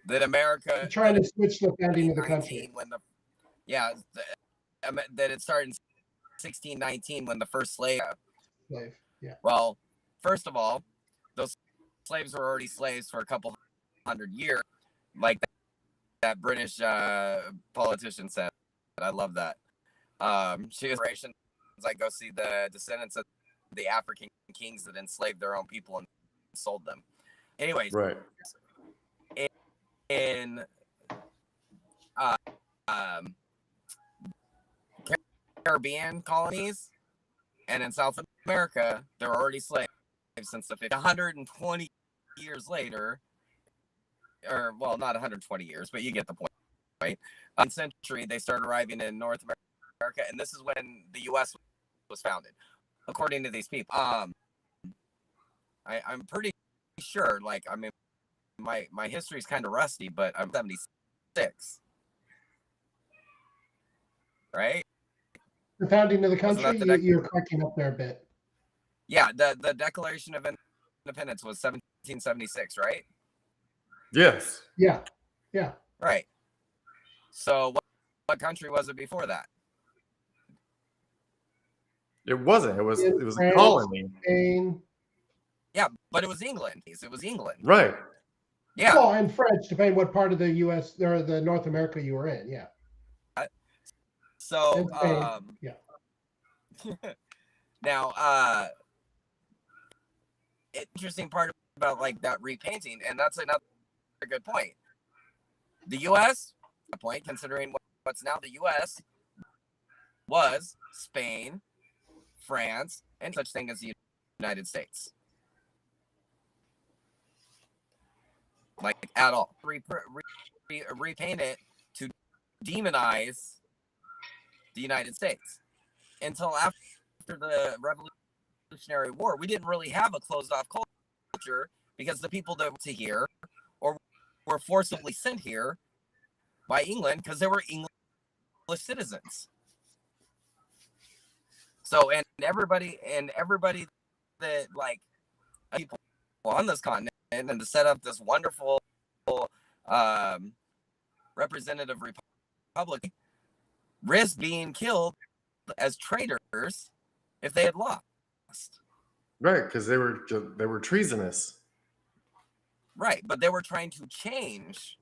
Speaker 2: That America
Speaker 5: I'm trying to switch the founding of the country.
Speaker 2: That it started in 1619 when the first slave.
Speaker 5: Yeah.
Speaker 2: Well, first of all, those slaves were already slaves for a couple hundred years, like that British politician said. I love that. She was like, go see the descendants of the African kings that enslaved their own people and sold them. Anyways,
Speaker 4: Right.
Speaker 2: in Caribbean colonies and in South America, there were already slaves since the 120 years later, or well, not 120 years, but you get the point, right? Century, they started arriving in North America, and this is when the U.S. was founded, according to these people. I'm pretty sure, like, I mean, my history is kind of rusty, but I'm 76, right?
Speaker 5: The founding of the country,
Speaker 2: the
Speaker 5: you're cracking up there a bit.
Speaker 2: Yeah, the Declaration of Independence was 1776, right?
Speaker 4: Yes.
Speaker 5: Yeah.
Speaker 2: Right. So what country was it before that?
Speaker 4: It wasn't. It was
Speaker 5: France,
Speaker 4: a colony.
Speaker 5: Spain.
Speaker 2: Yeah, but it was England. It was England.
Speaker 4: Right.
Speaker 2: Yeah.
Speaker 5: Well, and French, depending what part of the U.S. or the North America you were in. Yeah.
Speaker 2: So
Speaker 5: yeah.
Speaker 2: Now interesting part about like that repainting, and that's another good point. The U.S. a point, considering what's now the U.S. was Spain, France, and such thing as the United States. Like at all. Repaint it to demonize the United States. Until after the Revolutionary War, we didn't really have a closed-off culture because the people that were to here or were forcibly sent here by England because they were English citizens. So, and everybody that like people on this continent and to set up this wonderful representative republic risked being killed as traitors if they had lost.
Speaker 4: Right, because they were treasonous.
Speaker 2: Right, but they were trying to change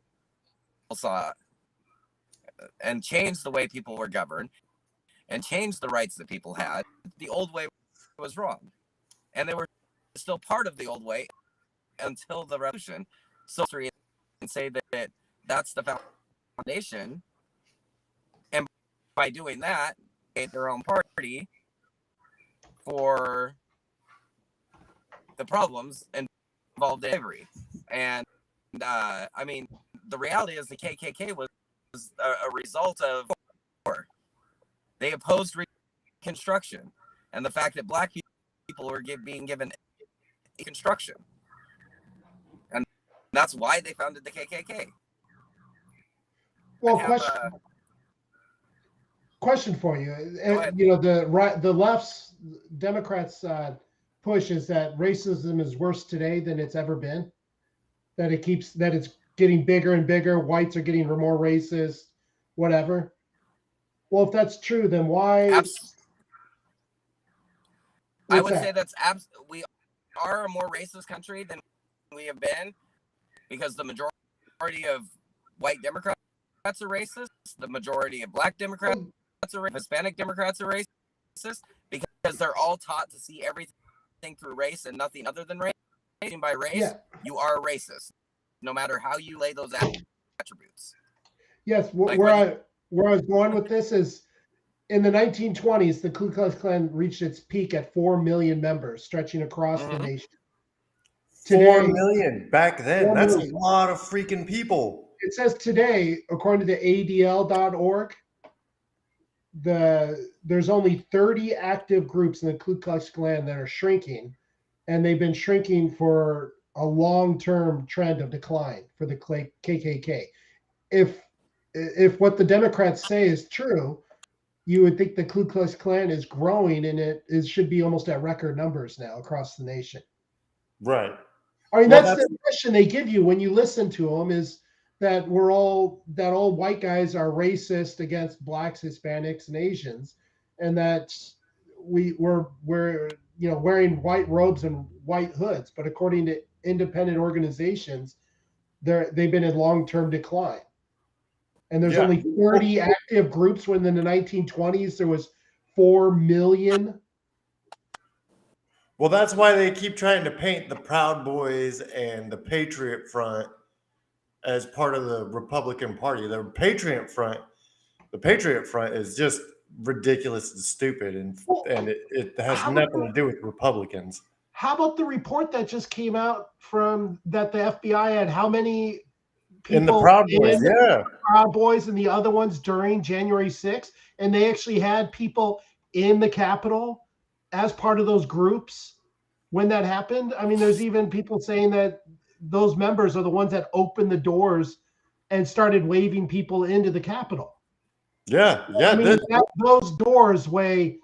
Speaker 2: and change the way people were governed and change the rights that people had. The old way was wrong, and they were still part of the old way until the revolution. So and say that that's the foundation, and by doing that, they made their own party for the problems involved in slavery. And I mean, the reality is the KKK was a result of war. They opposed Reconstruction and the fact that black people were being given Reconstruction. And that's why they founded the KKK.
Speaker 5: Well, question for you. You know, the left's Democrats push is that racism is worse today than it's ever been. That it's getting bigger and bigger. Whites are getting more racist, whatever. Well, if that's true, then why?
Speaker 2: I would say that's we are a more racist country than we have been because the majority of white Democrats are racist. The majority of black Democrats are racist. Hispanic Democrats are racist because they're all taught to see everything through race and nothing other than race. By race, you are a racist, no matter how you lay those attributes.
Speaker 5: Yes, where I was going with this is in the 1920s, the Ku Klux Klan reached its peak at 4 million members, stretching across the nation.
Speaker 4: Today, 4 million back then. That's a lot of freaking people.
Speaker 5: It says today, according to the ADL.org, there's only 30 active groups in the Ku Klux Klan that are shrinking, and they've been shrinking for a long-term trend of decline for the KKK. If what the Democrats say is true, you would think the Ku Klux Klan is growing, and it should be almost at record numbers now across the nation.
Speaker 4: Right.
Speaker 5: I mean, that's the impression they give you when you listen to them, is that all white guys are racist against blacks, Hispanics, and Asians, and that we're wearing white robes and white hoods. But according to independent organizations, they've been in long-term decline. And there's only 30 active groups when in the 1920s there was 4 million.
Speaker 4: Well, that's why they keep trying to paint the Proud Boys and the Patriot Front as part of the Republican Party. The Patriot Front is just ridiculous and stupid, and it has nothing to do with Republicans.
Speaker 5: How about the report that just came out from that the FBI had how many people
Speaker 4: in the Proud Boys,
Speaker 5: Proud Boys and the other ones during January 6th, and they actually had people in the Capitol as part of those groups when that happened. I mean, there's even people saying that those members are the ones that opened the doors and started waving people into the Capitol.
Speaker 4: Yeah.
Speaker 5: I mean, those doors weigh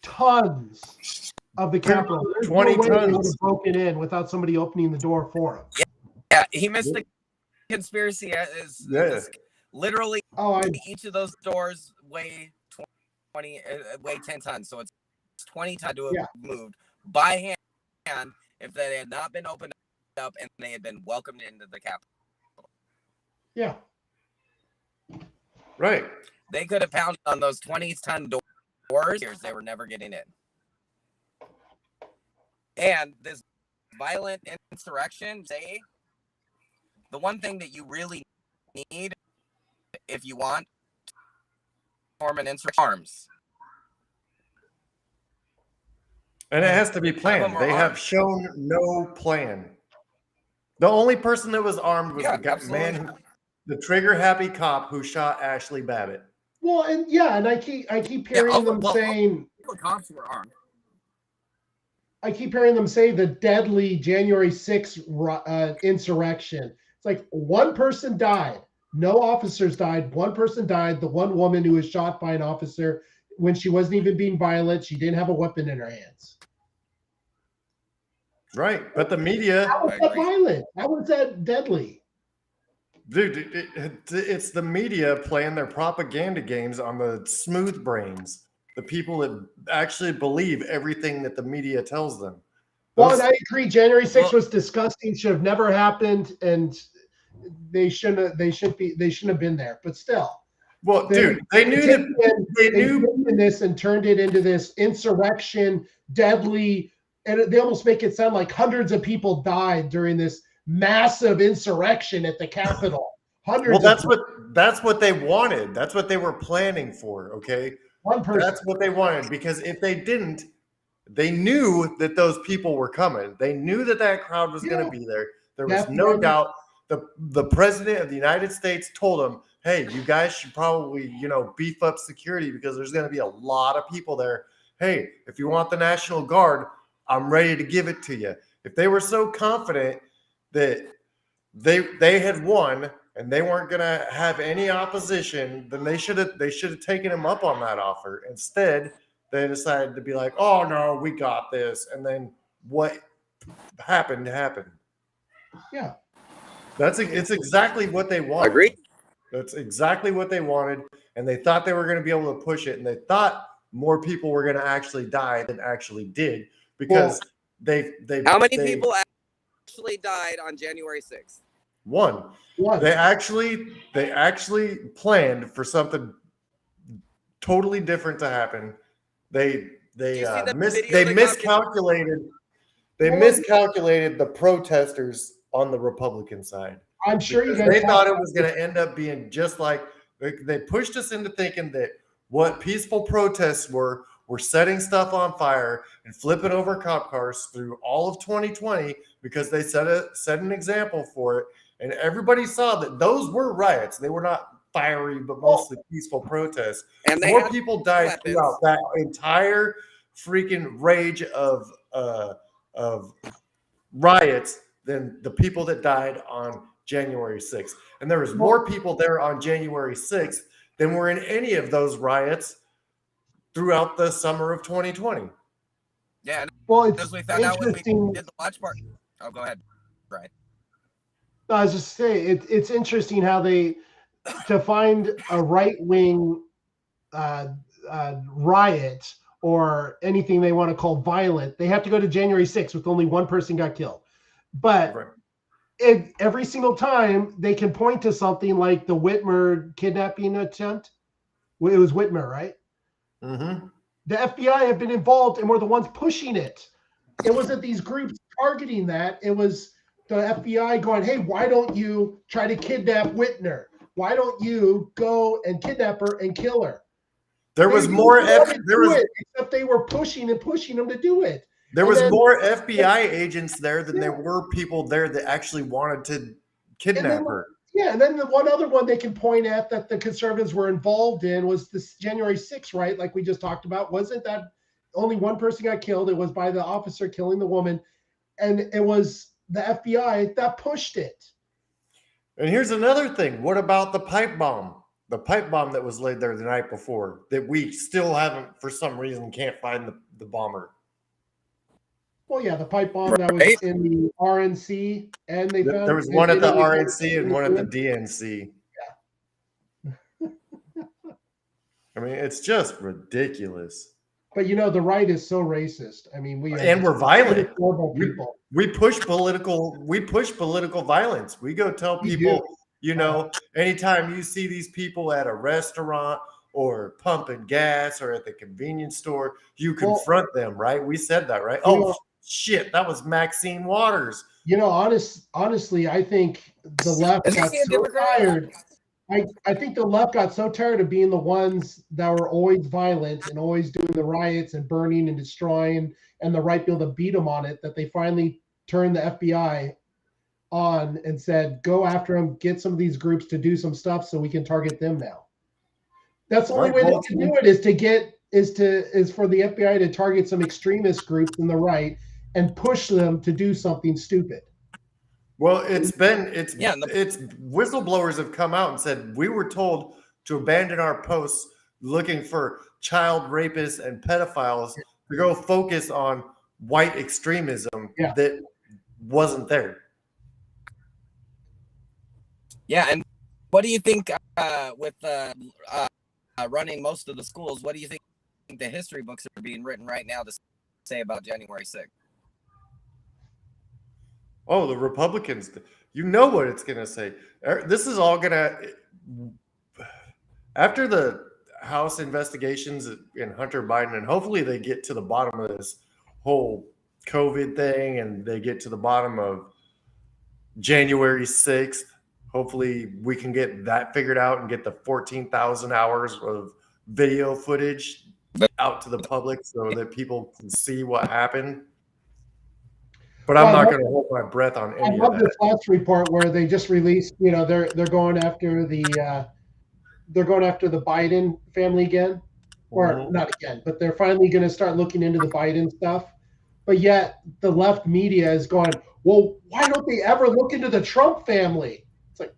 Speaker 5: tons of the Capitol. There's
Speaker 4: 20
Speaker 5: no way they would
Speaker 4: tons.
Speaker 5: have broken in without somebody opening the door for them.
Speaker 2: Yeah, he missed the conspiracy. Is literally each of those doors weigh 10 tons. So it's 20 tons to have moved by hand if they had not been opened up and they had been welcomed into the Capitol.
Speaker 5: Yeah.
Speaker 4: Right.
Speaker 2: They could have pounded on those 20-ton doors. They were never getting in. And this violent insurrection, the one thing that you really need if you want to form an insurrection, arms.
Speaker 4: And it has to be planned. They have shown no plan. The only person that was armed was the trigger-happy cop who shot Ashley Babbitt.
Speaker 5: Well, and I keep hearing them saying
Speaker 2: cops were armed.
Speaker 5: I keep hearing them say the deadly January 6th insurrection. It's like one person died. No officers died. One person died. The one woman who was shot by an officer when she wasn't even being violent. She didn't have a weapon in her hands.
Speaker 4: Right. But the media...
Speaker 5: How was that violent? How was that deadly?
Speaker 4: Dude, it's the media playing their propaganda games on the smooth brains. The people that actually believe everything that the media tells them.
Speaker 5: Well, and I agree. January 6th was disgusting. Should have never happened, and they shouldn't have been there. But still,
Speaker 4: well, they knew
Speaker 5: this and turned it into this insurrection, deadly, and they almost make it sound like hundreds of people died during this massive insurrection at the Capitol. Hundreds.
Speaker 4: Well, that's what they wanted. That's what they were planning for. Okay.
Speaker 5: One person.
Speaker 4: That's what they wanted, because if they didn't, they knew that those people were coming. They knew that crowd was going to be there. There was no doubt. The president of the United States told them, hey, you guys should probably, beef up security because there's going to be a lot of people there. Hey, if you want the National Guard, I'm ready to give it to you. If they were so confident that they had won and they weren't going to have any opposition, then they should have taken him up on that offer. Instead, they decided to be like, oh, no, we got this. And then what happened.
Speaker 5: Yeah.
Speaker 4: It's exactly what they wanted.
Speaker 2: Agreed.
Speaker 4: That's exactly what they wanted. And they thought they were going to be able to push it. And they thought more people were going to actually die than actually did, because
Speaker 2: how many people actually died on January 6th?
Speaker 4: One. They actually planned for something totally different to happen. They miscalculated. They miscalculated the protesters on the Republican side.
Speaker 5: I'm sure you guys.
Speaker 4: They thought it was going to end up being just like they pushed us into thinking that what peaceful protests were setting stuff on fire and flipping over cop cars through all of 2020 because they set an example for it. And everybody saw that those were riots. They were not fiery, but mostly peaceful protests. And more people died throughout that entire freaking rage of riots than the people that died on January 6th. And there was more people there on January 6th than were in any of those riots throughout the summer of 2020.
Speaker 2: Yeah.
Speaker 5: Well, it's
Speaker 2: we found out when we did the watch party. Oh, go ahead. Right.
Speaker 5: I was just saying, it's interesting how to find a right-wing riot or anything they want to call violent, they have to go to January 6th with only one person got killed. But every single time they can point to something like the Whitmer kidnapping attempt. It was Whitmer, right?
Speaker 4: Mm-hmm.
Speaker 5: The FBI have been involved and were the ones pushing it. it wasn't these groups targeting that. It was the FBI going, hey, why don't you try to kidnap Whitner? Why don't you go and kidnap her and kill her?
Speaker 4: There was more.
Speaker 5: Except they were pushing them to do it.
Speaker 4: There was more FBI agents there than there were people there that actually wanted to kidnap her.
Speaker 5: Yeah, and then the one other one they can point at that the conservatives were involved in was this January 6th, right? Like we just talked about. Wasn't that only one person got killed? It was by the officer killing the woman. And it was the FBI that pushed it.
Speaker 4: And here's another thing. What about the pipe bomb? The pipe bomb that was laid there the night before that we still haven't, for some reason, can't find the bomber.
Speaker 5: Well, yeah, the pipe bomb that was in the RNC, and they found
Speaker 4: there was one at the RNC and one at the DNC.
Speaker 5: Yeah.
Speaker 4: I mean, it's just ridiculous.
Speaker 5: But the right is so racist. I mean,
Speaker 4: we're violent.
Speaker 5: Horrible people.
Speaker 4: We push political violence. We go tell people, anytime you see these people at a restaurant or pumping gas or at the convenience store, you confront them, right? We said that, right? Shit, that was Maxine Waters.
Speaker 5: Honestly, I think the left got so tired. I think the left got so tired of being the ones that were always violent and always doing the riots and burning and destroying, and the right being able to beat them on it, that they finally turned the FBI on and said, go after them, get some of these groups to do some stuff so we can target them now. That's the only way they can do it is for the FBI to target some extremist groups in the right and push them to do something stupid.
Speaker 4: Well, it's whistleblowers have come out and said we were told to abandon our posts looking for child rapists and pedophiles to go focus on white extremism that wasn't there.
Speaker 6: Yeah, and what do you think with running most of the schools? What do you think the history books are being written right now to say about January 6th?
Speaker 4: Oh, the Republicans, what it's going to say. This is all going to, after the House investigations in Hunter Biden, and hopefully they get to the bottom of this whole COVID thing and they get to the bottom of January 6th. Hopefully we can get that figured out and get the 14,000 hours of video footage out to the public so that people can see what happened. But I'm not going to hold my breath on any of that.
Speaker 5: I love this last report where they just released, they're going after the Biden family again, or not again, but they're finally going to start looking into the Biden stuff. But yet the left media is going, well, why don't they ever look into the Trump family? It's like,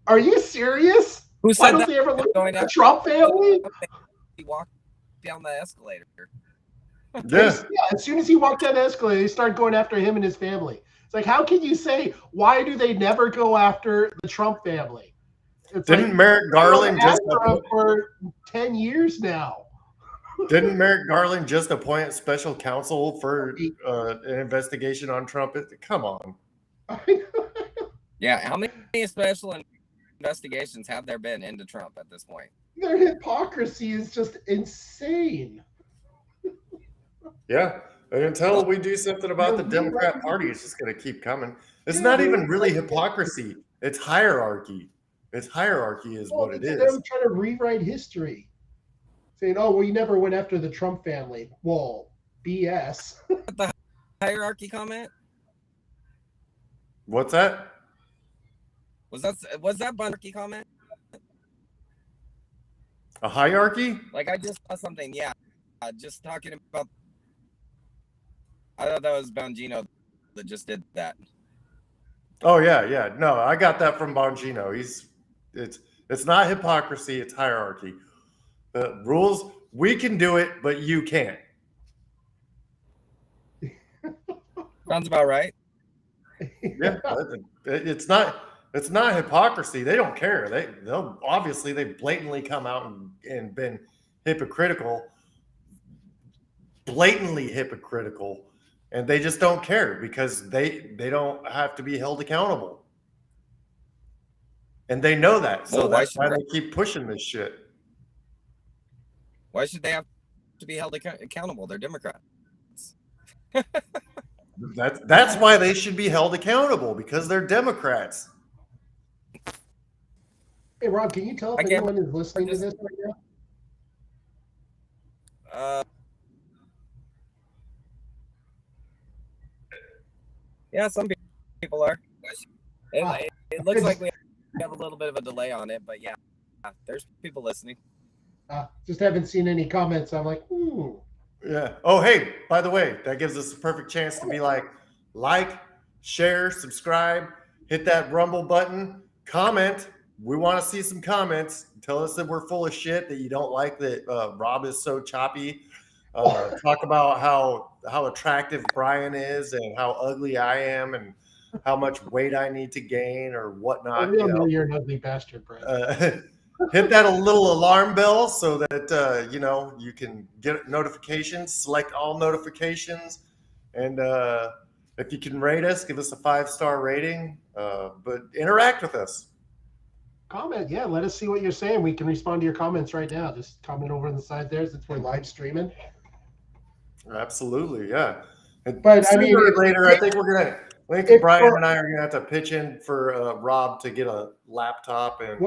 Speaker 5: are you serious? Why don't they ever look into the Trump family?
Speaker 6: He walked down the escalator.
Speaker 5: Yeah, as soon as he walked down the escalator, they started going after him and his family. It's like, how can you say, why do they never go after the Trump family?
Speaker 4: Didn't Merrick Garland just
Speaker 5: for 10 years now?
Speaker 4: Didn't Merrick Garland just appoint special counsel for an investigation on Trump? Come on.
Speaker 6: Yeah, how many special investigations have there been into Trump at this point?
Speaker 5: Their hypocrisy is just insane.
Speaker 4: Yeah, and until we do something about the Democrat Party, it's just going to keep coming. It's not even really hypocrisy. It's hierarchy. It's hierarchy is what it is.
Speaker 5: Them trying to rewrite history. Saying, oh, well, you never went after the Trump family. Well, BS.
Speaker 6: The hierarchy comment?
Speaker 4: What's that?
Speaker 6: Was that hierarchy comment?
Speaker 4: A hierarchy?
Speaker 6: Like I just saw something, just talking about. I thought that was Bongino that just did that.
Speaker 4: Oh yeah. No, I got that from Bongino. It's not hypocrisy, it's hierarchy. The rules, we can do it, but you can't.
Speaker 6: Sounds about right.
Speaker 4: Yeah, it's not hypocrisy. They don't care. They'll obviously they blatantly come out and been hypocritical, blatantly hypocritical, and they just don't care because they don't have to be held accountable, and they know that. So that's why they keep pushing this shit.
Speaker 6: Why should they have to be held accountable? They're Democrats.
Speaker 4: That's why they should be held accountable, because they're Democrats.
Speaker 5: Hey, Rob, can you tell if anyone is listening to this right now?
Speaker 6: Yeah, some people are. It looks like we have a little bit of a delay on it, but yeah, there's people listening.
Speaker 5: Just haven't seen any comments. I'm like,
Speaker 4: Yeah. Oh, hey, by the way, that gives us a perfect chance to be like, share, subscribe, hit that Rumble button, comment. We want to see some comments. Tell us that we're full of shit, that you don't like that Rob is so choppy. Talk about how attractive Brian is and how ugly I am and how much weight I need to gain or whatnot.
Speaker 5: I know you're an ugly bastard, Brian.
Speaker 4: Hit that little alarm bell so that you can get notifications, select all notifications, and if you can rate us, give us a 5-star rating, but interact with us.
Speaker 5: Comment, yeah, let us see what you're saying. We can respond to your comments right now. Just comment over on the side there since we're live streaming.
Speaker 4: Absolutely, yeah.
Speaker 5: But I mean,
Speaker 4: later, I think Brian and I are gonna have to pitch in for Rob to get a laptop and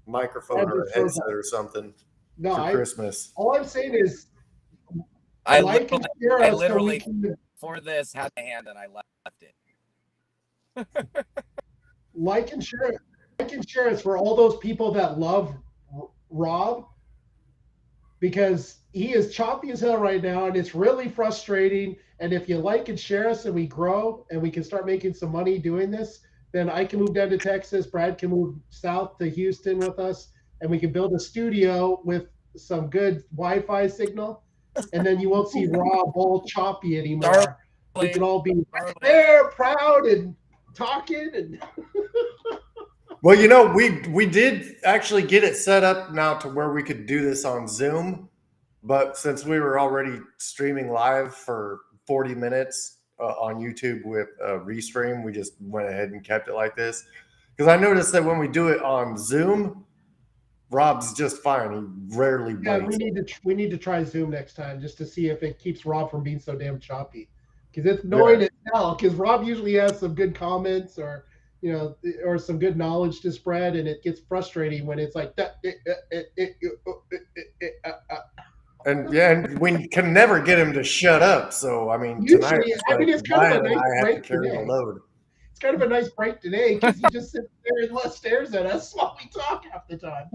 Speaker 4: microphone or a headset or something for Christmas.
Speaker 5: All I'm saying is,
Speaker 6: I literally for this had a hand and I left it.
Speaker 5: Like and share us for all those people that love Rob, because he is choppy as hell right now and it's really frustrating. And if you like and share us and we grow and we can start making some money doing this, then I can move down to Texas. Brad can move south to Houston with us, and we can build a studio with some good Wi-Fi signal. And then you won't see Rob all choppy anymore. We can all be there, proud and talking. And
Speaker 4: well, we did actually get it set up now to where we could do this on Zoom, but since we were already streaming live for 40 minutes on YouTube with Restream, we just went ahead and kept it like this. Because I noticed that when we do it on Zoom, Rob's just fine. He rarely breaks.
Speaker 5: Yeah, we need to try Zoom next time just to see if it keeps Rob from being so damn choppy. Because it's annoying as hell. Because Rob usually has some good comments or some good knowledge to spread, and it gets frustrating when it's like that.
Speaker 4: And we can never get him to shut up. So I mean, tonight
Speaker 5: it's kind of a nice break
Speaker 4: carry the load.
Speaker 5: It's kind of a nice break today because he just sits there and stares at us while we talk half the time.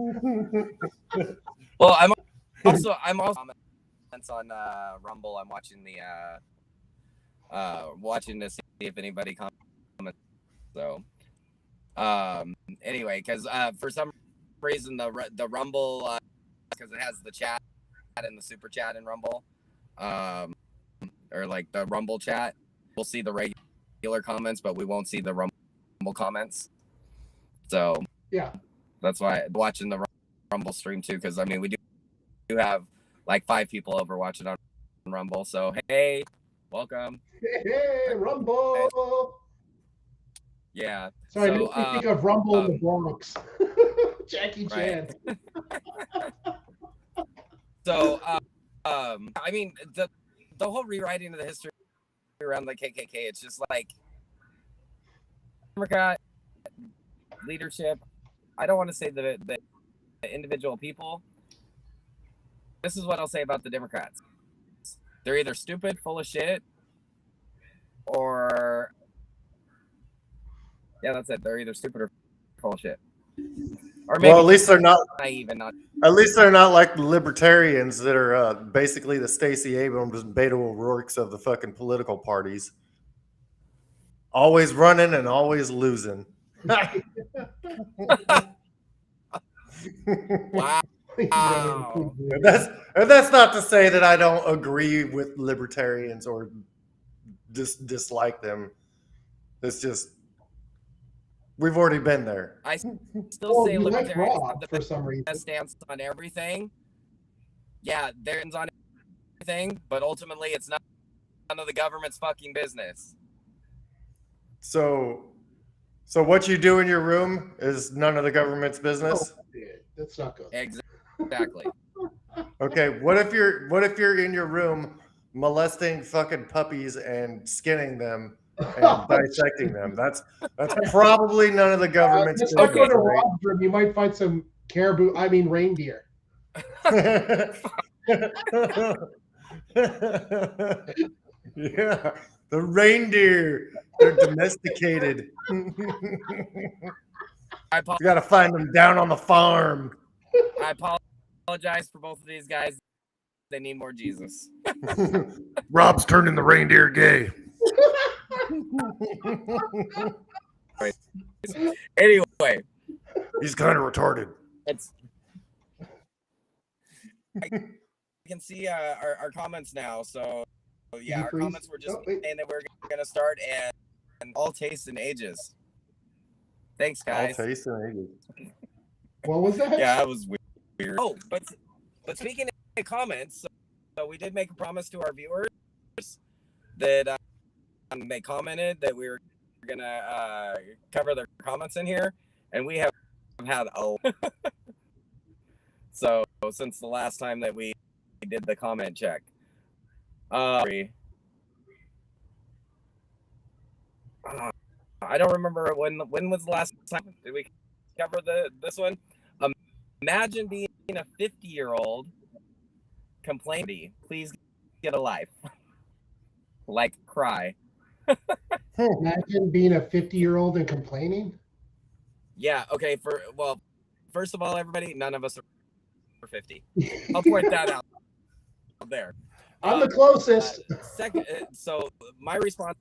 Speaker 6: Well, I'm also comments on Rumble. I'm watching watching to see if anybody comments. So anyway, because for some reason the Rumble, because it has the chat and the super chat in Rumble, or like the Rumble chat, we'll see the regular comments, but we won't see the Rumble comments. So
Speaker 5: yeah,
Speaker 6: that's why I'm watching the Rumble stream too, because I mean we do have like 5 people over watching on Rumble. So hey, welcome.
Speaker 5: Hey, Rumble.
Speaker 6: Yeah.
Speaker 5: Sorry, I didn't think of Rumble in the Bronx. Jackie Chan.
Speaker 6: So, I mean, the whole rewriting of the history around the KKK, it's just like Democrat leadership. I don't want to say the individual people. This is what I'll say about the Democrats. They're either stupid, full of shit, or that's it. They're either stupid or full of shit. Or maybe
Speaker 4: at least they're not
Speaker 6: naive and not.
Speaker 4: At least they're not like the libertarians that are basically the Stacey Abrams and Beto O'Rourke's of the fucking political parties. Always running and always losing.
Speaker 6: Wow.
Speaker 4: And that's not to say that I don't agree with libertarians or dislike them. It's just we've already been there.
Speaker 6: I still say libertarians have
Speaker 5: for some reason
Speaker 6: best stance on everything. Yeah, they're on everything, but ultimately it's none of the government's fucking business.
Speaker 4: So what you do in your room is none of the government's business?
Speaker 5: That's not good.
Speaker 6: Exactly.
Speaker 4: Okay, what if you're in your room molesting fucking puppies and skinning them and dissecting them. That's probably none of the government's
Speaker 5: Just
Speaker 4: business,
Speaker 5: go to
Speaker 4: right?
Speaker 5: Rob's room, you might find some reindeer.
Speaker 4: Yeah, the reindeer, they're domesticated. You got to find them down on the farm.
Speaker 6: I apologize for both of these guys. They need more Jesus.
Speaker 4: Rob's turning the reindeer gay.
Speaker 6: Anyway,
Speaker 4: He's kind of retarded.
Speaker 6: I can see our comments now. So yeah, our comments were just saying that we're gonna start and all tastes and ages. Thanks, guys.
Speaker 4: All tastes and ages.
Speaker 5: What was that?
Speaker 6: Yeah, that was weird. Oh, but speaking of comments, so we did make a promise to our viewers that they commented that we were gonna cover their comments in here, and we have had so since the last time that we did the comment check. I don't remember when was the last time did we cover this one. Imagine being a 50-year-old complaining, please get a life. Like cry.
Speaker 5: Imagine being a 50-year-old and complaining.
Speaker 6: Yeah, okay, first of all, everybody, none of us are 50. I'll point that out there.
Speaker 5: I'm the closest.
Speaker 6: Second, so my response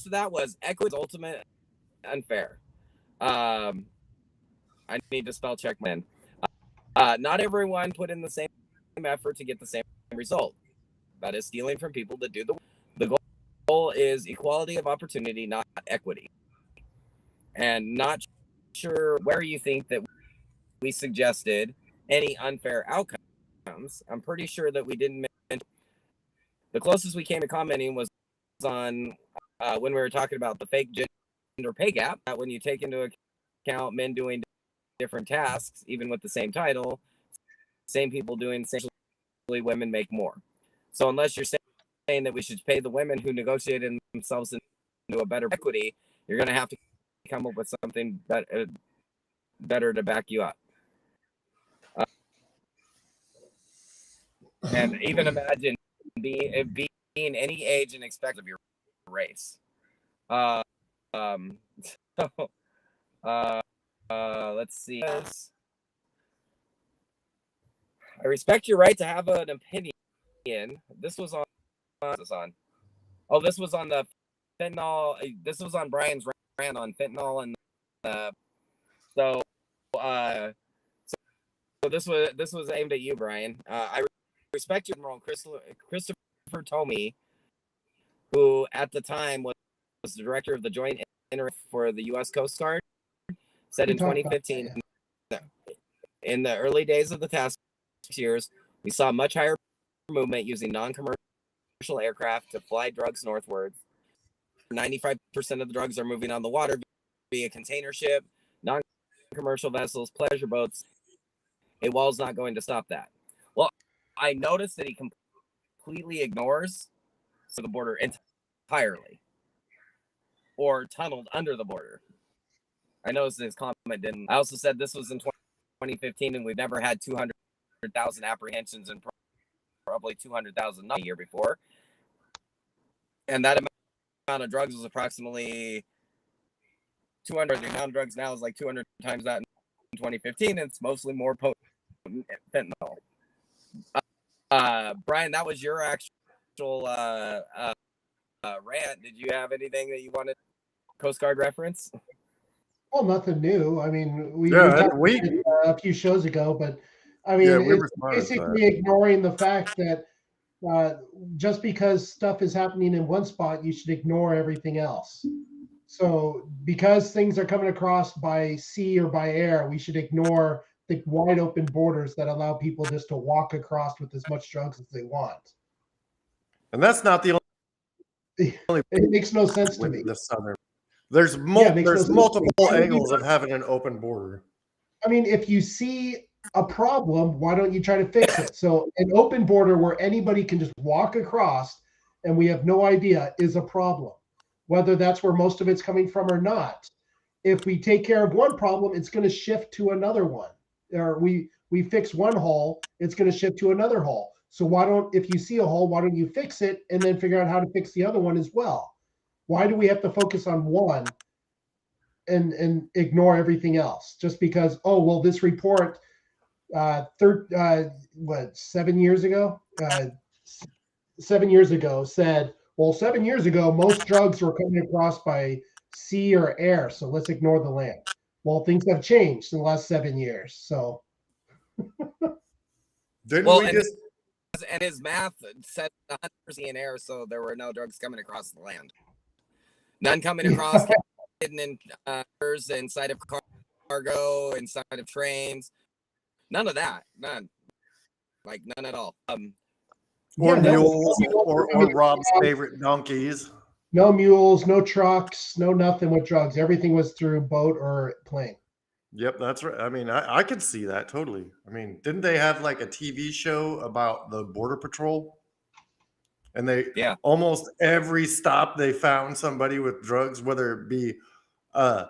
Speaker 6: to that was equity is ultimate unfair. I need to spell check man. Not everyone put in the same effort to get the same result. That is stealing from people that do the goal is equality of opportunity, not equity. And not sure where you think that we suggested any unfair outcomes. I'm pretty sure that we didn't mention. The closest we came to commenting was on when we were talking about the fake gender pay gap. That when you take into account men doing different tasks, even with the same title, same people doing essentially women make more. So unless you're saying that we should pay the women who negotiated themselves into a better equity, you're going to have to come up with something better to back you up. And even imagine being any age and expect of your race. Let's see. I respect your right to have an opinion. This was on. Oh, this was on the fentanyl. This was on Brian's rant on fentanyl and so this was aimed at you, Brian. I respect you, Admiral Christopher Tomey, who at the time was the director of the Joint Inter for the U.S. Coast Guard, said in 2015, in the early days of the task years, we saw much higher movement using non-commercial aircraft to fly drugs northwards. 95% of the drugs are moving on the water via container ship, non-commercial vessels, pleasure boats. A wall's not going to stop that. Well, I noticed that he completely ignores the border entirely, or tunneled under the border. I noticed his comment didn't. I also said this was in 2015, and we've never had 200,000 apprehensions and probably 200,000 a year before. And that amount of drugs was approximately 200. The amount of drugs now is like 200 times that in 2015. And it's mostly more potent fentanyl. Brian, that was your actual rant. Did you have anything that you wanted Coast Guard reference?
Speaker 5: Well, nothing new. I mean, we talked about it, a few shows ago, but I mean, it's basically ignoring the fact that just because stuff is happening in one spot, you should ignore everything else. So because things are coming across by sea or by air, we should ignore the wide open borders that allow people just to walk across with as much drugs as they want.
Speaker 4: And that's not the only.
Speaker 5: It makes no sense to me.
Speaker 4: The southern. There's multiple angles of having an open border.
Speaker 5: I mean, if you see a problem, why don't you try to fix it? So an open border where anybody can just walk across and we have no idea is a problem, whether that's where most of it's coming from or not. If we take care of one problem, it's going to shift to another one. Or we fix one hole, it's going to shift to another hole. So why don't, if you see a hole, why don't you fix it and then figure out how to fix the other one as well? Why do we have to focus on one and ignore everything else just because, oh, well, this report 7 years ago 7 years ago said, well, 7 years ago most drugs were coming across by sea or air, so let's ignore the land. Well, things have changed in the last 7 years, so
Speaker 6: and his math said 100% in air, so there were no drugs coming across the land, none coming across hidden in inside of cargo, inside of trains. None of that. None. Like none at all.
Speaker 4: Or mules, or Rob's favorite donkeys.
Speaker 5: No mules, no trucks, no nothing with drugs. Everything was through boat or plane.
Speaker 4: Yep, that's right. I mean, I could see that totally. I mean, didn't they have like a TV show about the Border Patrol? And almost every stop they found somebody with drugs, whether it be a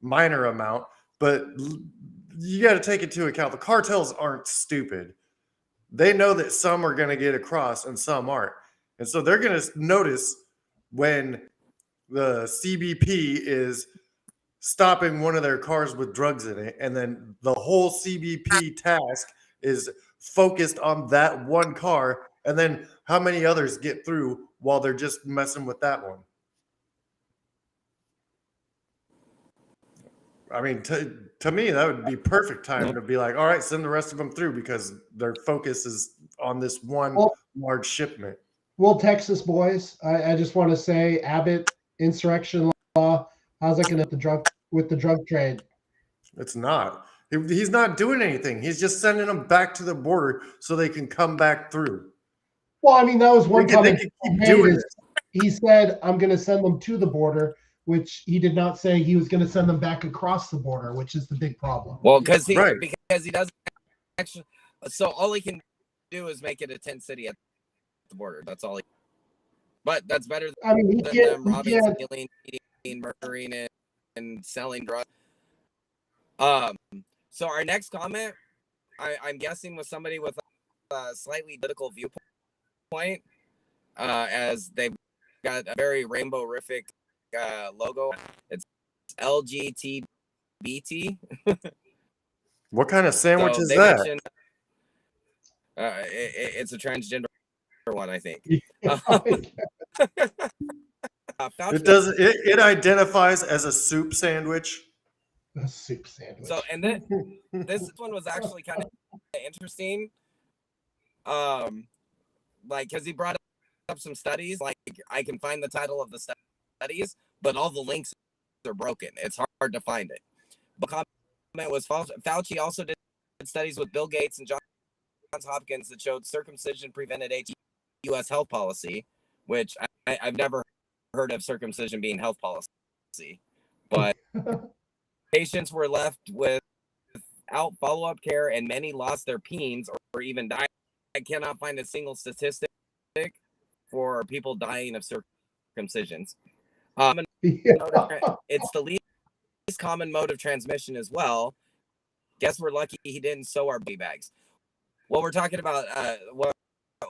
Speaker 4: minor amount, but you got to take into account the cartels aren't stupid. They know that some are going to get across and some aren't. And so they're going to notice when the CBP is stopping one of their cars with drugs in it, and then the whole CBP task is focused on that one car, and then how many others get through while they're just messing with that one. I mean, to me, that would be perfect time to be like, all right, send the rest of them through because their focus is on this one large shipment.
Speaker 5: Well, Texas boys, I just want to say, Abbott, insurrection law, how's that going to with the drug trade?
Speaker 4: It's not. He's not doing anything. He's just sending them back to the border so they can come back through.
Speaker 5: Well, I mean, that was one comment he said, I'm going to send them to the border, which he did not say he was going to send them back across the border, which is the big problem.
Speaker 6: Well, because he doesn't actually. So all he can do is make it a tent city at the border. That's all. But that's better than them robbing, stealing, eating, murdering, and selling drugs. So our next comment, I'm guessing, was somebody with a slightly political viewpoint, as they've got a very rainbow-rific logo. It's LGTBT.
Speaker 4: What kind of sandwich is that?
Speaker 6: It's a transgender one, I think.
Speaker 4: It identifies as a soup sandwich.
Speaker 5: A soup sandwich.
Speaker 6: So, and then this one was actually kind of interesting. Like, because he brought up some studies. Like, I can find the title of the studies, but all the links are broken. It's hard to find it. But comment was Fauci also did studies with Bill Gates and Johns Hopkins that showed circumcision prevented U.S. health policy, which I've never heard of circumcision being health policy, but patients were left without follow-up care and many lost their peens or even died. I cannot find a single statistic for people dying of circumcisions. It's the least common mode of transmission as well. Guess we're lucky he didn't sew our baby bags. Well, we're talking about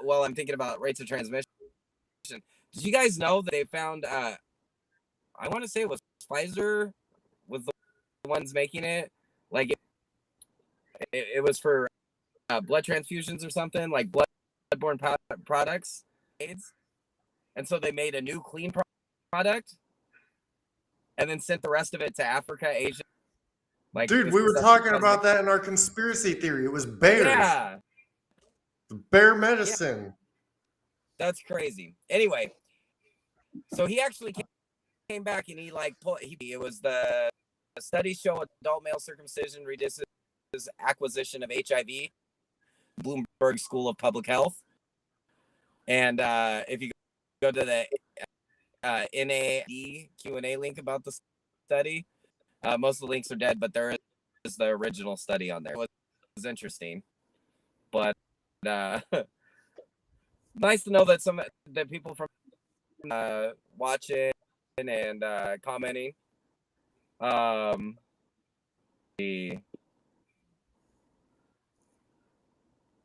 Speaker 6: I'm thinking about rates of transmission. Did you guys know that they found I want to say it was Pfizer was the ones making it, like it was for blood transfusions or something, like bloodborne products, AIDS. And so they made a new clean product and then sent the rest of it to Africa, Asia. Like,
Speaker 4: dude, we were talking about that in our conspiracy theory. It was bears.
Speaker 6: Yeah.
Speaker 4: The bear medicine.
Speaker 6: Yeah. That's crazy. Anyway, so he actually came back and it was the studies show adult male circumcision reduces acquisition of HIV, Bloomberg School of Public Health. And if you go to the NAD Q&A link about the study, most of the links are dead, but there is the original study on there. interesting, but nice to know that that people from watching and commenting.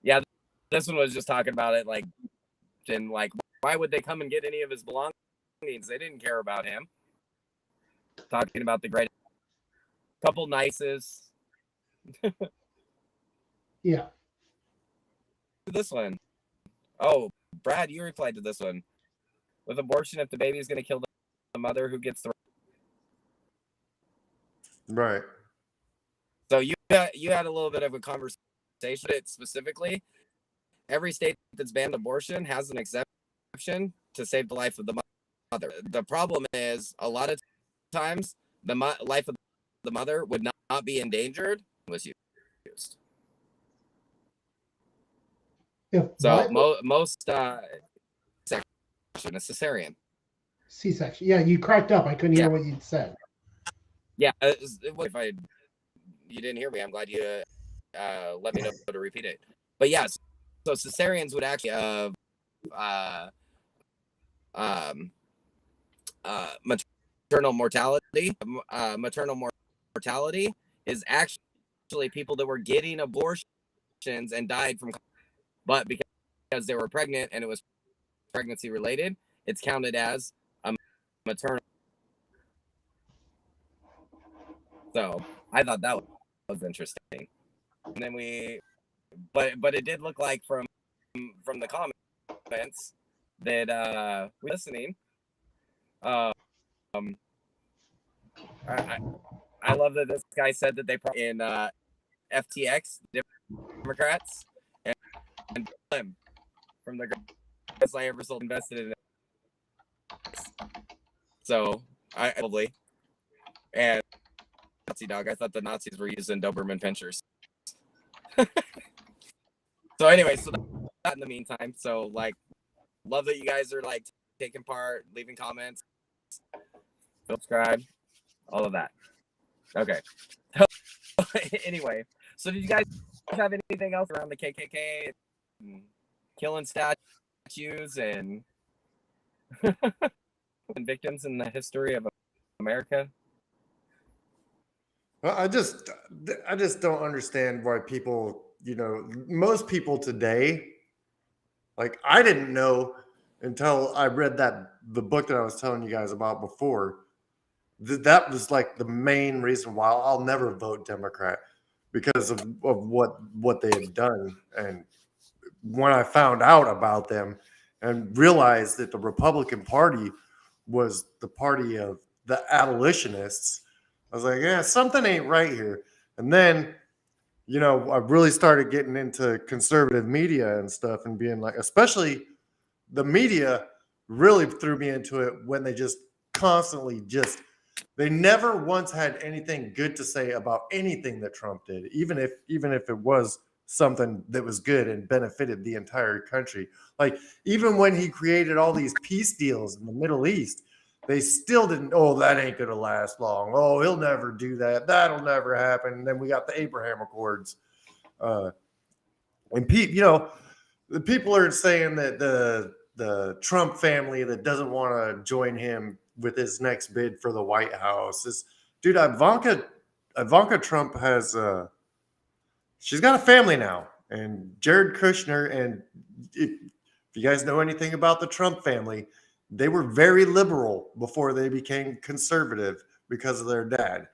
Speaker 6: Yeah, this one was just talking about it, like, and like, why would they come and get any of his belongings? They didn't care about him. Talking about the great couple nices.
Speaker 5: Yeah.
Speaker 6: This one. Oh, Brad, you replied to this one. With abortion, if the baby is going to kill the mother, who gets the
Speaker 4: Right.
Speaker 6: So you had a little bit of a conversation specifically. Every state that's banned abortion has an exception to save the life of the mother. The problem is a lot of times the life of the mother would not be endangered was used. So most section is cesarean.
Speaker 5: C-section. Yeah, you cracked up. I couldn't hear what you'd said.
Speaker 6: Yeah, if you didn't hear me, I'm glad you let me know to repeat it. But yes, so cesareans would actually maternal mortality. Maternal mortality is actually people that were getting abortions and died from, but because they were pregnant and it was pregnancy related, it's counted as a maternal. So I thought that was interesting. And then but it did look like from the comments that we're listening. I love that this guy said that they in FTX Democrats and from the greatest I ever sold invested in it. So I probably and Nazi dog. I thought the Nazis were using Doberman pinchers. So anyway, so that in the meantime, so like, love that you guys are like taking part, leaving comments, subscribe, all of that. Okay. Anyway, so did you guys have anything else around the KKK and killing statues and victims in the history of America?
Speaker 4: Well, I just don't understand why people, most people today, like I didn't know until I read the book that I was telling you guys about before, that was like the main reason why I'll never vote Democrat, because of what they had done. And when I found out about them and realized that the Republican Party was the party of the abolitionists, I was like, yeah, something ain't right here. And then, I really started getting into conservative media and stuff and being like, especially the media really threw me into it when they just constantly they never once had anything good to say about anything that Trump did, even if it was something that was good and benefited the entire country. Like even when he created all these peace deals in the Middle East, they still didn't. Oh, that ain't gonna last long. Oh, he'll never do that. That'll never happen. And then we got the Abraham Accords. And the people are saying that the Trump family that doesn't want to join him with his next bid for the White House is, dude, Ivanka Trump has she's got a family now, and Jared Kushner, and if you guys know anything about the Trump family, they were very liberal before they became conservative because of their dad.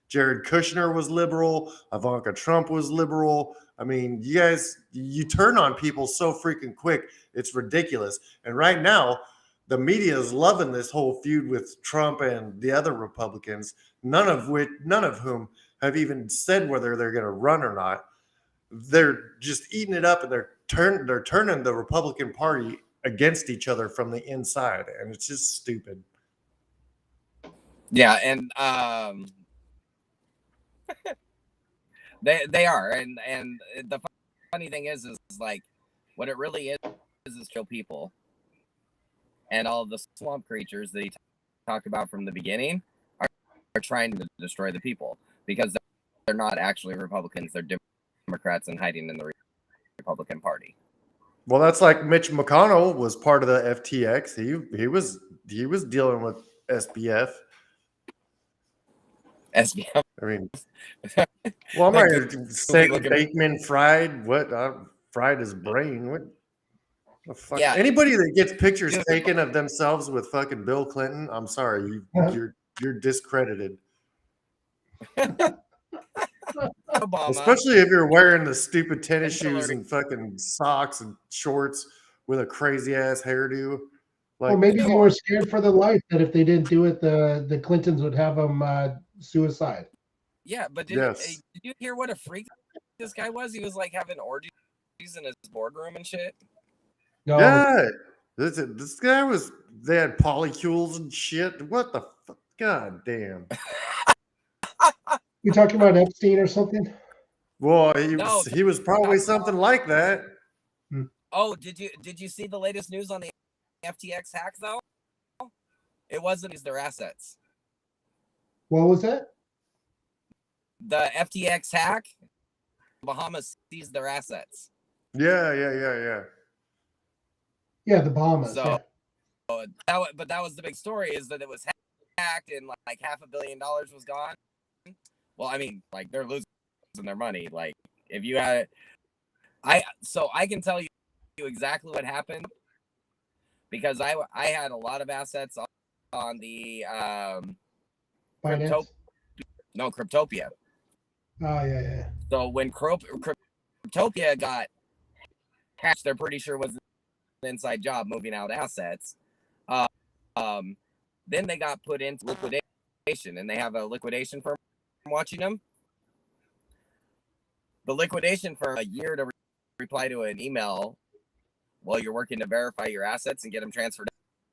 Speaker 4: Jared Kushner was liberal. Ivanka Trump was liberal. I mean, you turn on people so freaking quick. It's ridiculous. And right now, the media is loving this whole feud with Trump and the other Republicans, none of whom have even said whether they're going to run or not. They're just eating it up, and they're turning the Republican Party against each other from the inside, and it's just stupid.
Speaker 6: Yeah, and they are, and the funny thing is like what it really is kill people, and all of the swamp creatures that he talked about from the beginning are trying to destroy the people because they're not actually Republicans, they're Democrats and hiding in the Republican Party.
Speaker 4: Well, that's like Mitch McConnell was part of the FTX. He was dealing with SBF.
Speaker 6: SBF.
Speaker 4: I mean, well, I'm not going to say Bateman fried. What? Fried his brain. What the fuck?
Speaker 6: Yeah.
Speaker 4: Anybody that gets pictures taken of themselves with fucking Bill Clinton, I'm sorry, you're discredited.
Speaker 6: Obama.
Speaker 4: Especially if you're wearing the stupid tennis shoes and fucking socks and shorts with a crazy ass hairdo. Like,
Speaker 5: well, maybe they were scared for their life that if they didn't do it, the Clintons would have them suicide.
Speaker 6: Yeah, but did you hear what a freak this guy was? He was like having orgies in his boardroom and shit.
Speaker 5: No.
Speaker 4: Yeah, this guy was. They had polycules and shit. What the fuck? God damn.
Speaker 5: You talking about Epstein or something?
Speaker 4: Well, he was probably something like that.
Speaker 6: Oh, did you see the latest news on the FTX hack though? It wasn't their assets.
Speaker 5: What was that?
Speaker 6: The FTX hack, Bahamas seized their assets.
Speaker 4: Yeah.
Speaker 5: Yeah, the Bahamas.
Speaker 6: So,
Speaker 5: yeah.
Speaker 6: but that was the big story, is that it was hacked and like $500 million was gone. Well, I mean, like they're losing their money. Like if you had, I can tell you exactly what happened because I had a lot of assets on the Cryptopia.
Speaker 5: Oh yeah.
Speaker 6: So when Cryptopia got hacked, they're pretty sure was an inside job moving out assets. Then they got put into liquidation, and they have a liquidation firm watching them. The liquidation firm a year to reply to an email while you're working to verify your assets and get them transferred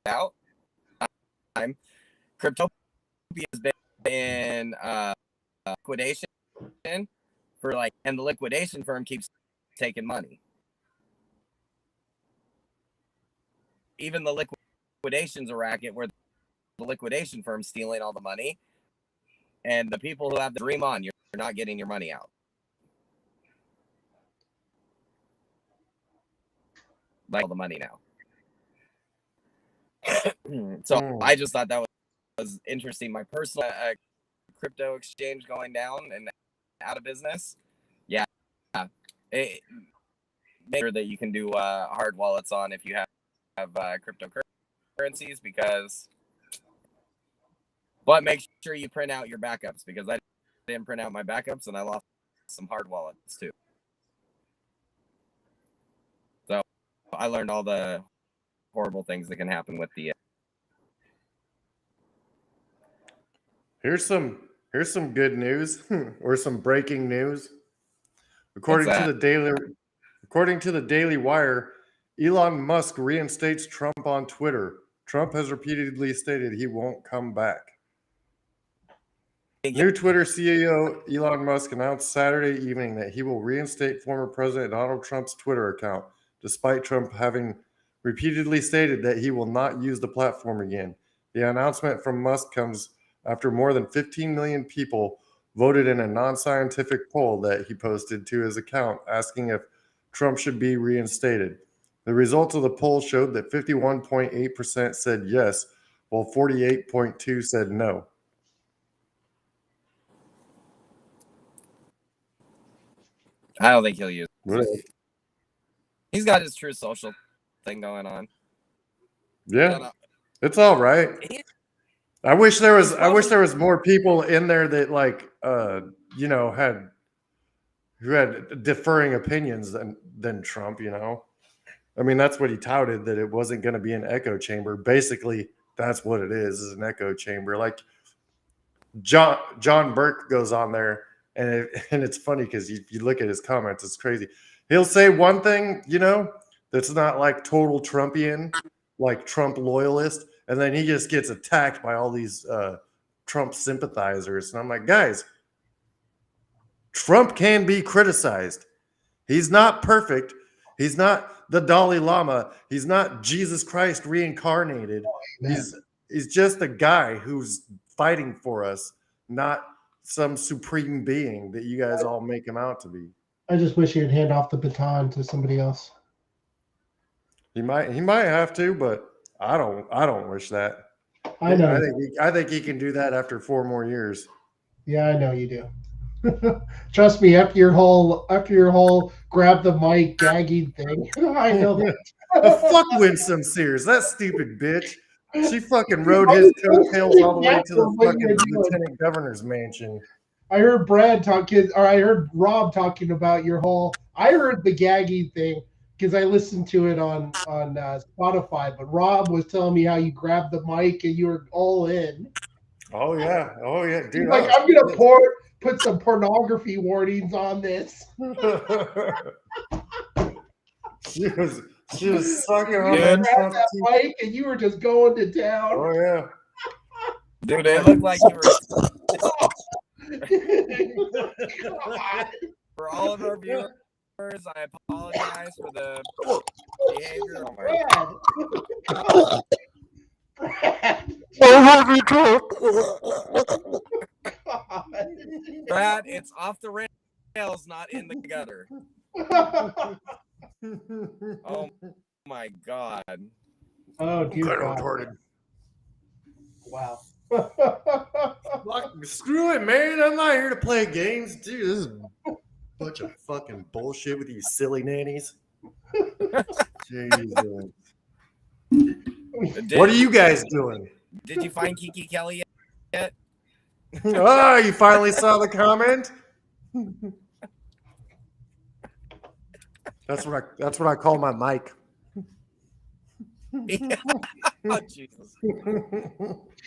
Speaker 6: out. Cryptopia has been in liquidation for and the liquidation firm keeps taking money. Even the liquidation's a racket where the liquidation firm's stealing all the money, and the people who have the dream on, you're not getting your money out. Like all the money now. So I just thought that was interesting. My personal crypto exchange going down and out of business. Yeah. Make sure that you can do hard wallets on if you have cryptocurrencies, but make sure you print out your backups, because I didn't print out my backups and I lost some hard wallets too. So I learned all the horrible things that can happen with the
Speaker 4: Here's some good news or some breaking news. According to the Daily Wire, Elon Musk reinstates Trump on Twitter. Trump has repeatedly stated he won't come back. New Twitter CEO Elon Musk announced Saturday evening that he will reinstate former President Donald Trump's Twitter account, despite Trump having repeatedly stated that he will not use the platform again. The announcement from Musk comes after more than 15 million people voted in a non-scientific poll that he posted to his account asking if Trump should be reinstated. The results of the poll showed that 51.8% said yes, while 48.2% said no.
Speaker 6: I don't think he'll use it.
Speaker 4: Really?
Speaker 6: He's got his True Social thing going on.
Speaker 4: Yeah, it's all right. I wish there was more people in there that who had differing opinions than Trump. I mean, that's what he touted, that it wasn't going to be an echo chamber. Basically, that's what it is an echo chamber. Like John Burke goes on there, and it's funny because you look at his comments, it's crazy. He'll say one thing, that's not like total Trumpian, like Trump loyalist, and then he just gets attacked by all these Trump sympathizers. And I'm like, guys, Trump can be criticized. He's not perfect. He's not the Dalai Lama. He's not Jesus Christ reincarnated. He's just a guy who's fighting for us, not some supreme being that you guys all make him out to be.
Speaker 5: I just wish he'd hand off the baton to somebody else.
Speaker 4: He might have to, but I don't wish that.
Speaker 5: I know.
Speaker 4: I think he can do that after 4 more years.
Speaker 5: Yeah, I know you do. Trust me, after your whole grab the mic gagging thing, I know that.
Speaker 4: Fuck Winsome Sears, that stupid bitch. She fucking rode his coattails all the way to the fucking lieutenant governor's mansion.
Speaker 5: I heard I heard Rob talking about your whole. I heard the gagging thing because I listened to it on Spotify. But Rob was telling me how you grabbed the mic and you were all in.
Speaker 4: Oh yeah, dude.
Speaker 5: Like I'm gonna put some pornography warnings on this.
Speaker 4: She was sucking on
Speaker 5: that mic, and you were just going to town.
Speaker 4: Oh yeah,
Speaker 6: dude, it looked like you were. For all of our viewers, I apologize for the behavior. Brad, it's off the rails, not in the gutter. Oh my god.
Speaker 5: Oh dear God.
Speaker 4: Retarded.
Speaker 5: Wow.
Speaker 4: Screw it, man. I'm not here to play games. Dude, this is a bunch of fucking bullshit with these silly nannies. Jesus. What are you guys doing?
Speaker 6: Did you find Kiki Kelly yet?
Speaker 4: Oh, you finally saw the comment? That's what I call my mic.
Speaker 6: Oh Jesus!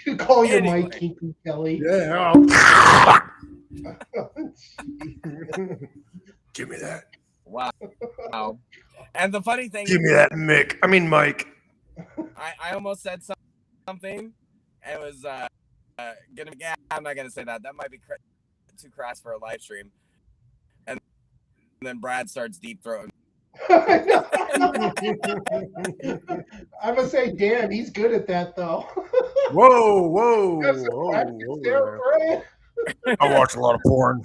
Speaker 5: You call your mic Kiki Kelly?
Speaker 4: Yeah. Give me that.
Speaker 6: Wow. And the funny thing,
Speaker 4: give me that Mick. I mean Mike.
Speaker 6: I almost said something. It was gonna be. Yeah, I'm not gonna say that. That might be too crass for a live stream. And then Brad starts deep throating.
Speaker 5: I'm gonna say, damn, he's good at that though.
Speaker 4: Whoa.
Speaker 5: There,
Speaker 4: I watch a lot of porn.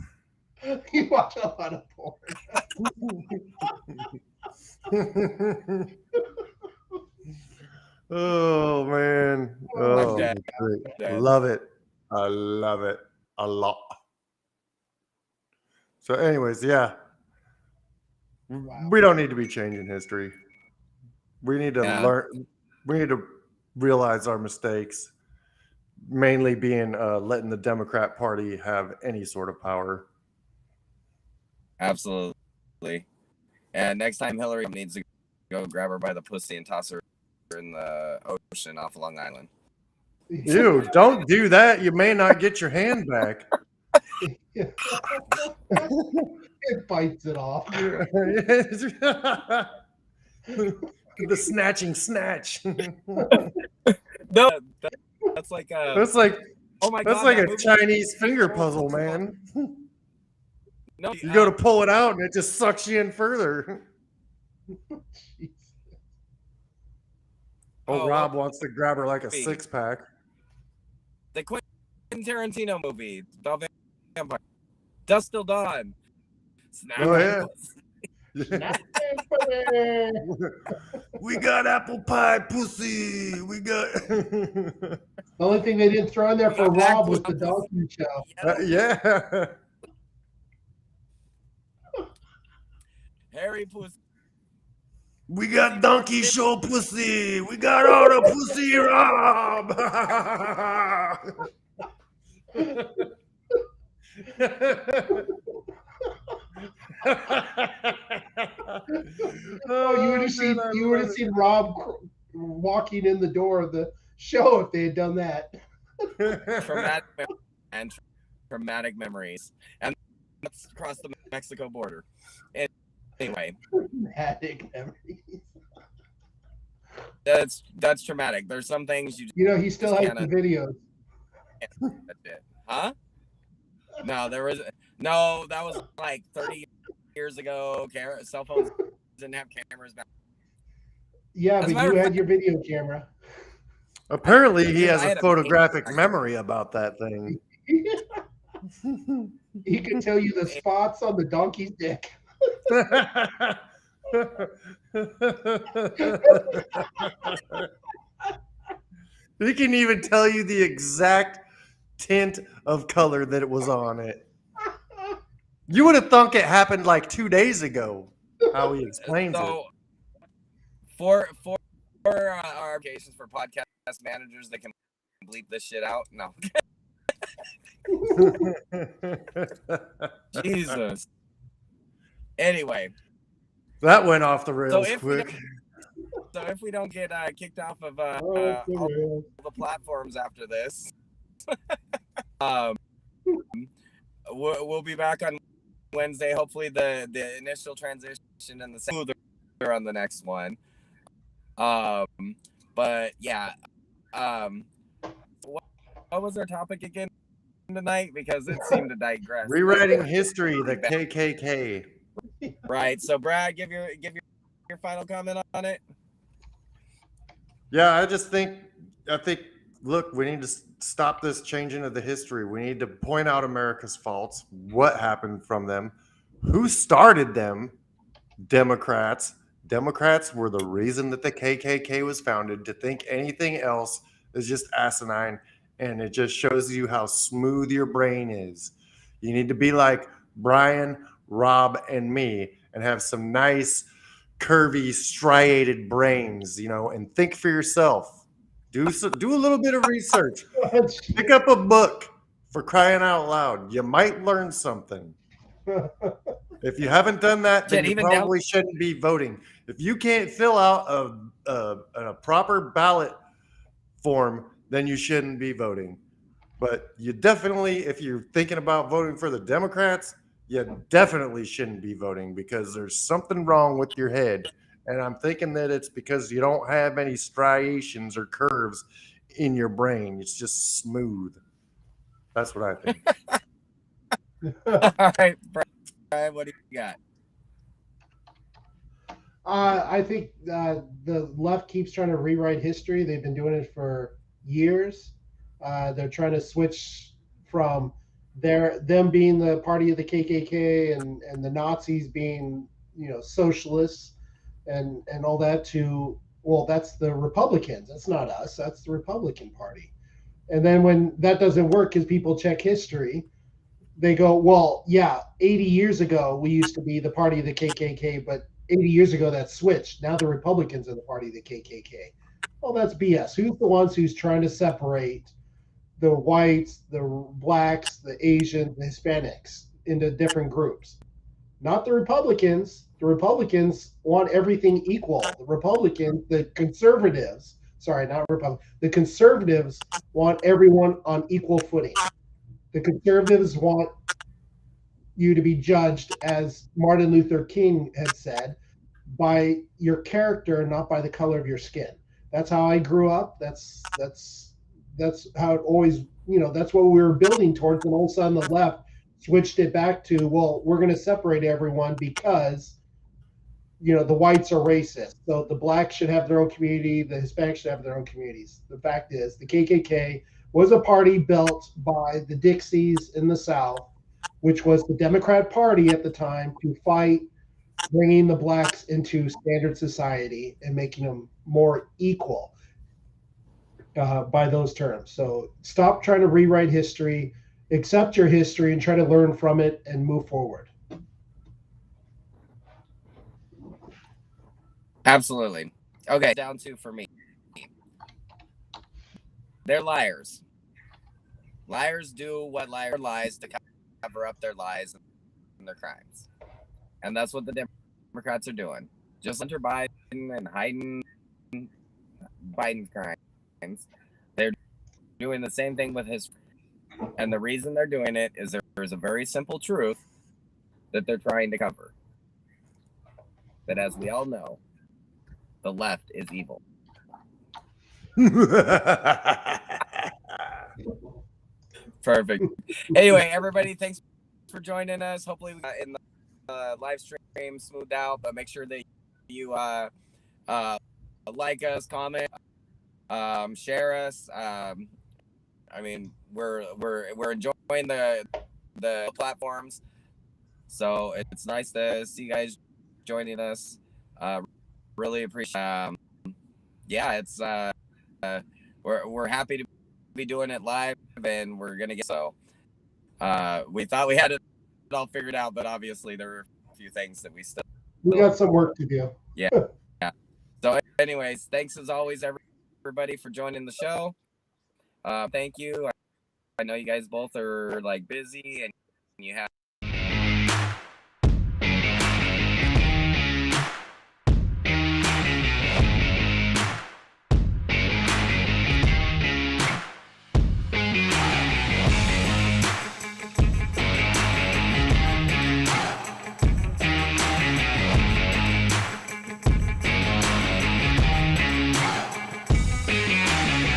Speaker 5: You watch a lot of porn.
Speaker 4: Oh man. Oh, great. Love it. I love it a lot. So anyways, yeah. Wow. We don't need to be changing history. We need to learn. We need to realize our mistakes, mainly being letting the Democrat Party have any sort of power.
Speaker 6: Absolutely. And next time Hillary needs to go grab her by the pussy and toss her in the ocean off Long Island.
Speaker 4: Ew, don't do that. You may not get your hand back.
Speaker 5: It bites it off.
Speaker 4: The snatching snatch.
Speaker 6: No, that's like
Speaker 4: that's like oh my god, that's like a Chinese finger puzzle, man.
Speaker 6: No,
Speaker 4: you go to pull it out and it just sucks you in further. Rob wants to grab her like a 6-pack.
Speaker 6: The Quentin Tarantino movie, The Vampire, Dusk Till Dawn. Snap
Speaker 4: we got apple pie pussy. We got.
Speaker 5: The only thing they didn't throw in there for Rob was the donkey show.
Speaker 4: Yeah.
Speaker 6: Harry pussy.
Speaker 4: We got donkey show pussy. We got all the pussy, Rob.
Speaker 5: You would have seen Rob walking in the door of the show if they had done that.
Speaker 6: Traumatic memories, and that's across the Mexico border. Anyway,
Speaker 5: traumatic memories.
Speaker 6: That's traumatic. There's some things you
Speaker 5: he still has the videos.
Speaker 6: That's it. Huh? No, that was like 30 years ago. Cell phones didn't have cameras back.
Speaker 5: Yeah, but you had your video camera.
Speaker 4: Apparently, he has a photographic memory about that thing.
Speaker 5: He could tell you the spots on the donkey's dick.
Speaker 4: He can even tell you the exact tint of color that it was on it. You would have thunk it happened like 2 days ago. How he explains
Speaker 6: So for our applications for podcast managers that can bleep this shit out, no.
Speaker 4: it.
Speaker 6: Jesus. Anyway,
Speaker 4: That went off the rails
Speaker 6: if
Speaker 4: quick.
Speaker 6: if we don't get kicked off of
Speaker 5: Oh,
Speaker 6: all the platforms after this, we'll be back on Wednesday. Hopefully the initial transition and the smoother on the next one. But yeah, what was our topic again tonight? Because it seemed to digress.
Speaker 4: Rewriting history, the KKK.
Speaker 6: Right. So Brad, give your final comment on it.
Speaker 4: Yeah, I think, look, we need to stop this changing of the history. We need to point out America's faults, what happened from them, who started them. Democrats. Democrats were the reason that the KKK was founded. To think anything else is just asinine, and it just shows you how smooth your brain is. You need to be like Brian, Rob, and me and have some nice, curvy, striated brains, and think for yourself. Do a little bit of research. Pick up a book, for crying out loud. You might learn something. If you haven't done that, then you probably shouldn't be voting. If you can't fill out a proper ballot form, then you shouldn't be voting. But you definitely, if you're thinking about voting for the Democrats, you definitely shouldn't be voting because there's something wrong with your head. And I'm thinking that it's because you don't have any striations or curves in your brain. It's just smooth. That's what I think.
Speaker 6: All right, Brian, what do you got?
Speaker 5: I think the left keeps trying to rewrite history. They've been doing it for years. They're trying to switch from them being the party of the KKK and the Nazis being socialists and all that to, well, that's the Republicans. That's not us. That's the Republican Party. And then when that doesn't work, because people check history, they go, well, yeah, 80 years ago we used to be the party of the KKK, but 80 years ago that switched. Now the Republicans are the party of the KKK. Well, that's BS. Who's the ones who's trying to separate the whites, the blacks, the Asians, the Hispanics into different groups? Not the Republicans. The Republicans want everything equal. The conservatives, the conservatives want everyone on equal footing. The conservatives want you to be judged, as Martin Luther King had said, by your character, not by the color of your skin. That's how I grew up. That's how it always, that's what we were building towards. And all of a sudden the left switched it back to, well, we're going to separate everyone because, the whites are racist. So the blacks should have their own community. The Hispanics should have their own communities. The fact is the KKK was a party built by the Dixies in the South, which was the Democrat Party at the time, to fight bringing the blacks into standard society and making them more equal by those terms. So stop trying to rewrite history, accept your history, and try to learn from it and move forward.
Speaker 6: Absolutely. Okay, down to for me. They're liars. Liars do what lies to cover up their lies and their crimes. And that's what the Democrats are doing. Just under Biden and hiding Biden's crimes. They're doing the same thing with his. And the reason they're doing it is there's a very simple truth that they're trying to cover. That, as we all know, the left is evil. Perfect. Anyway, everybody, thanks for joining us. Hopefully we got in the live stream smoothed out, but make sure that you like us, comment, share us. I mean, we're enjoying the platforms. So it's nice to see you guys joining us. Really appreciate. Yeah, it's we're happy to be doing it live, and we're gonna get so. We thought we had it all figured out, but obviously there were a few things that
Speaker 5: we got some work to do.
Speaker 6: Yeah. So, anyways, thanks as always, everybody, for joining the show. Thank you. I know you guys both are like busy and you have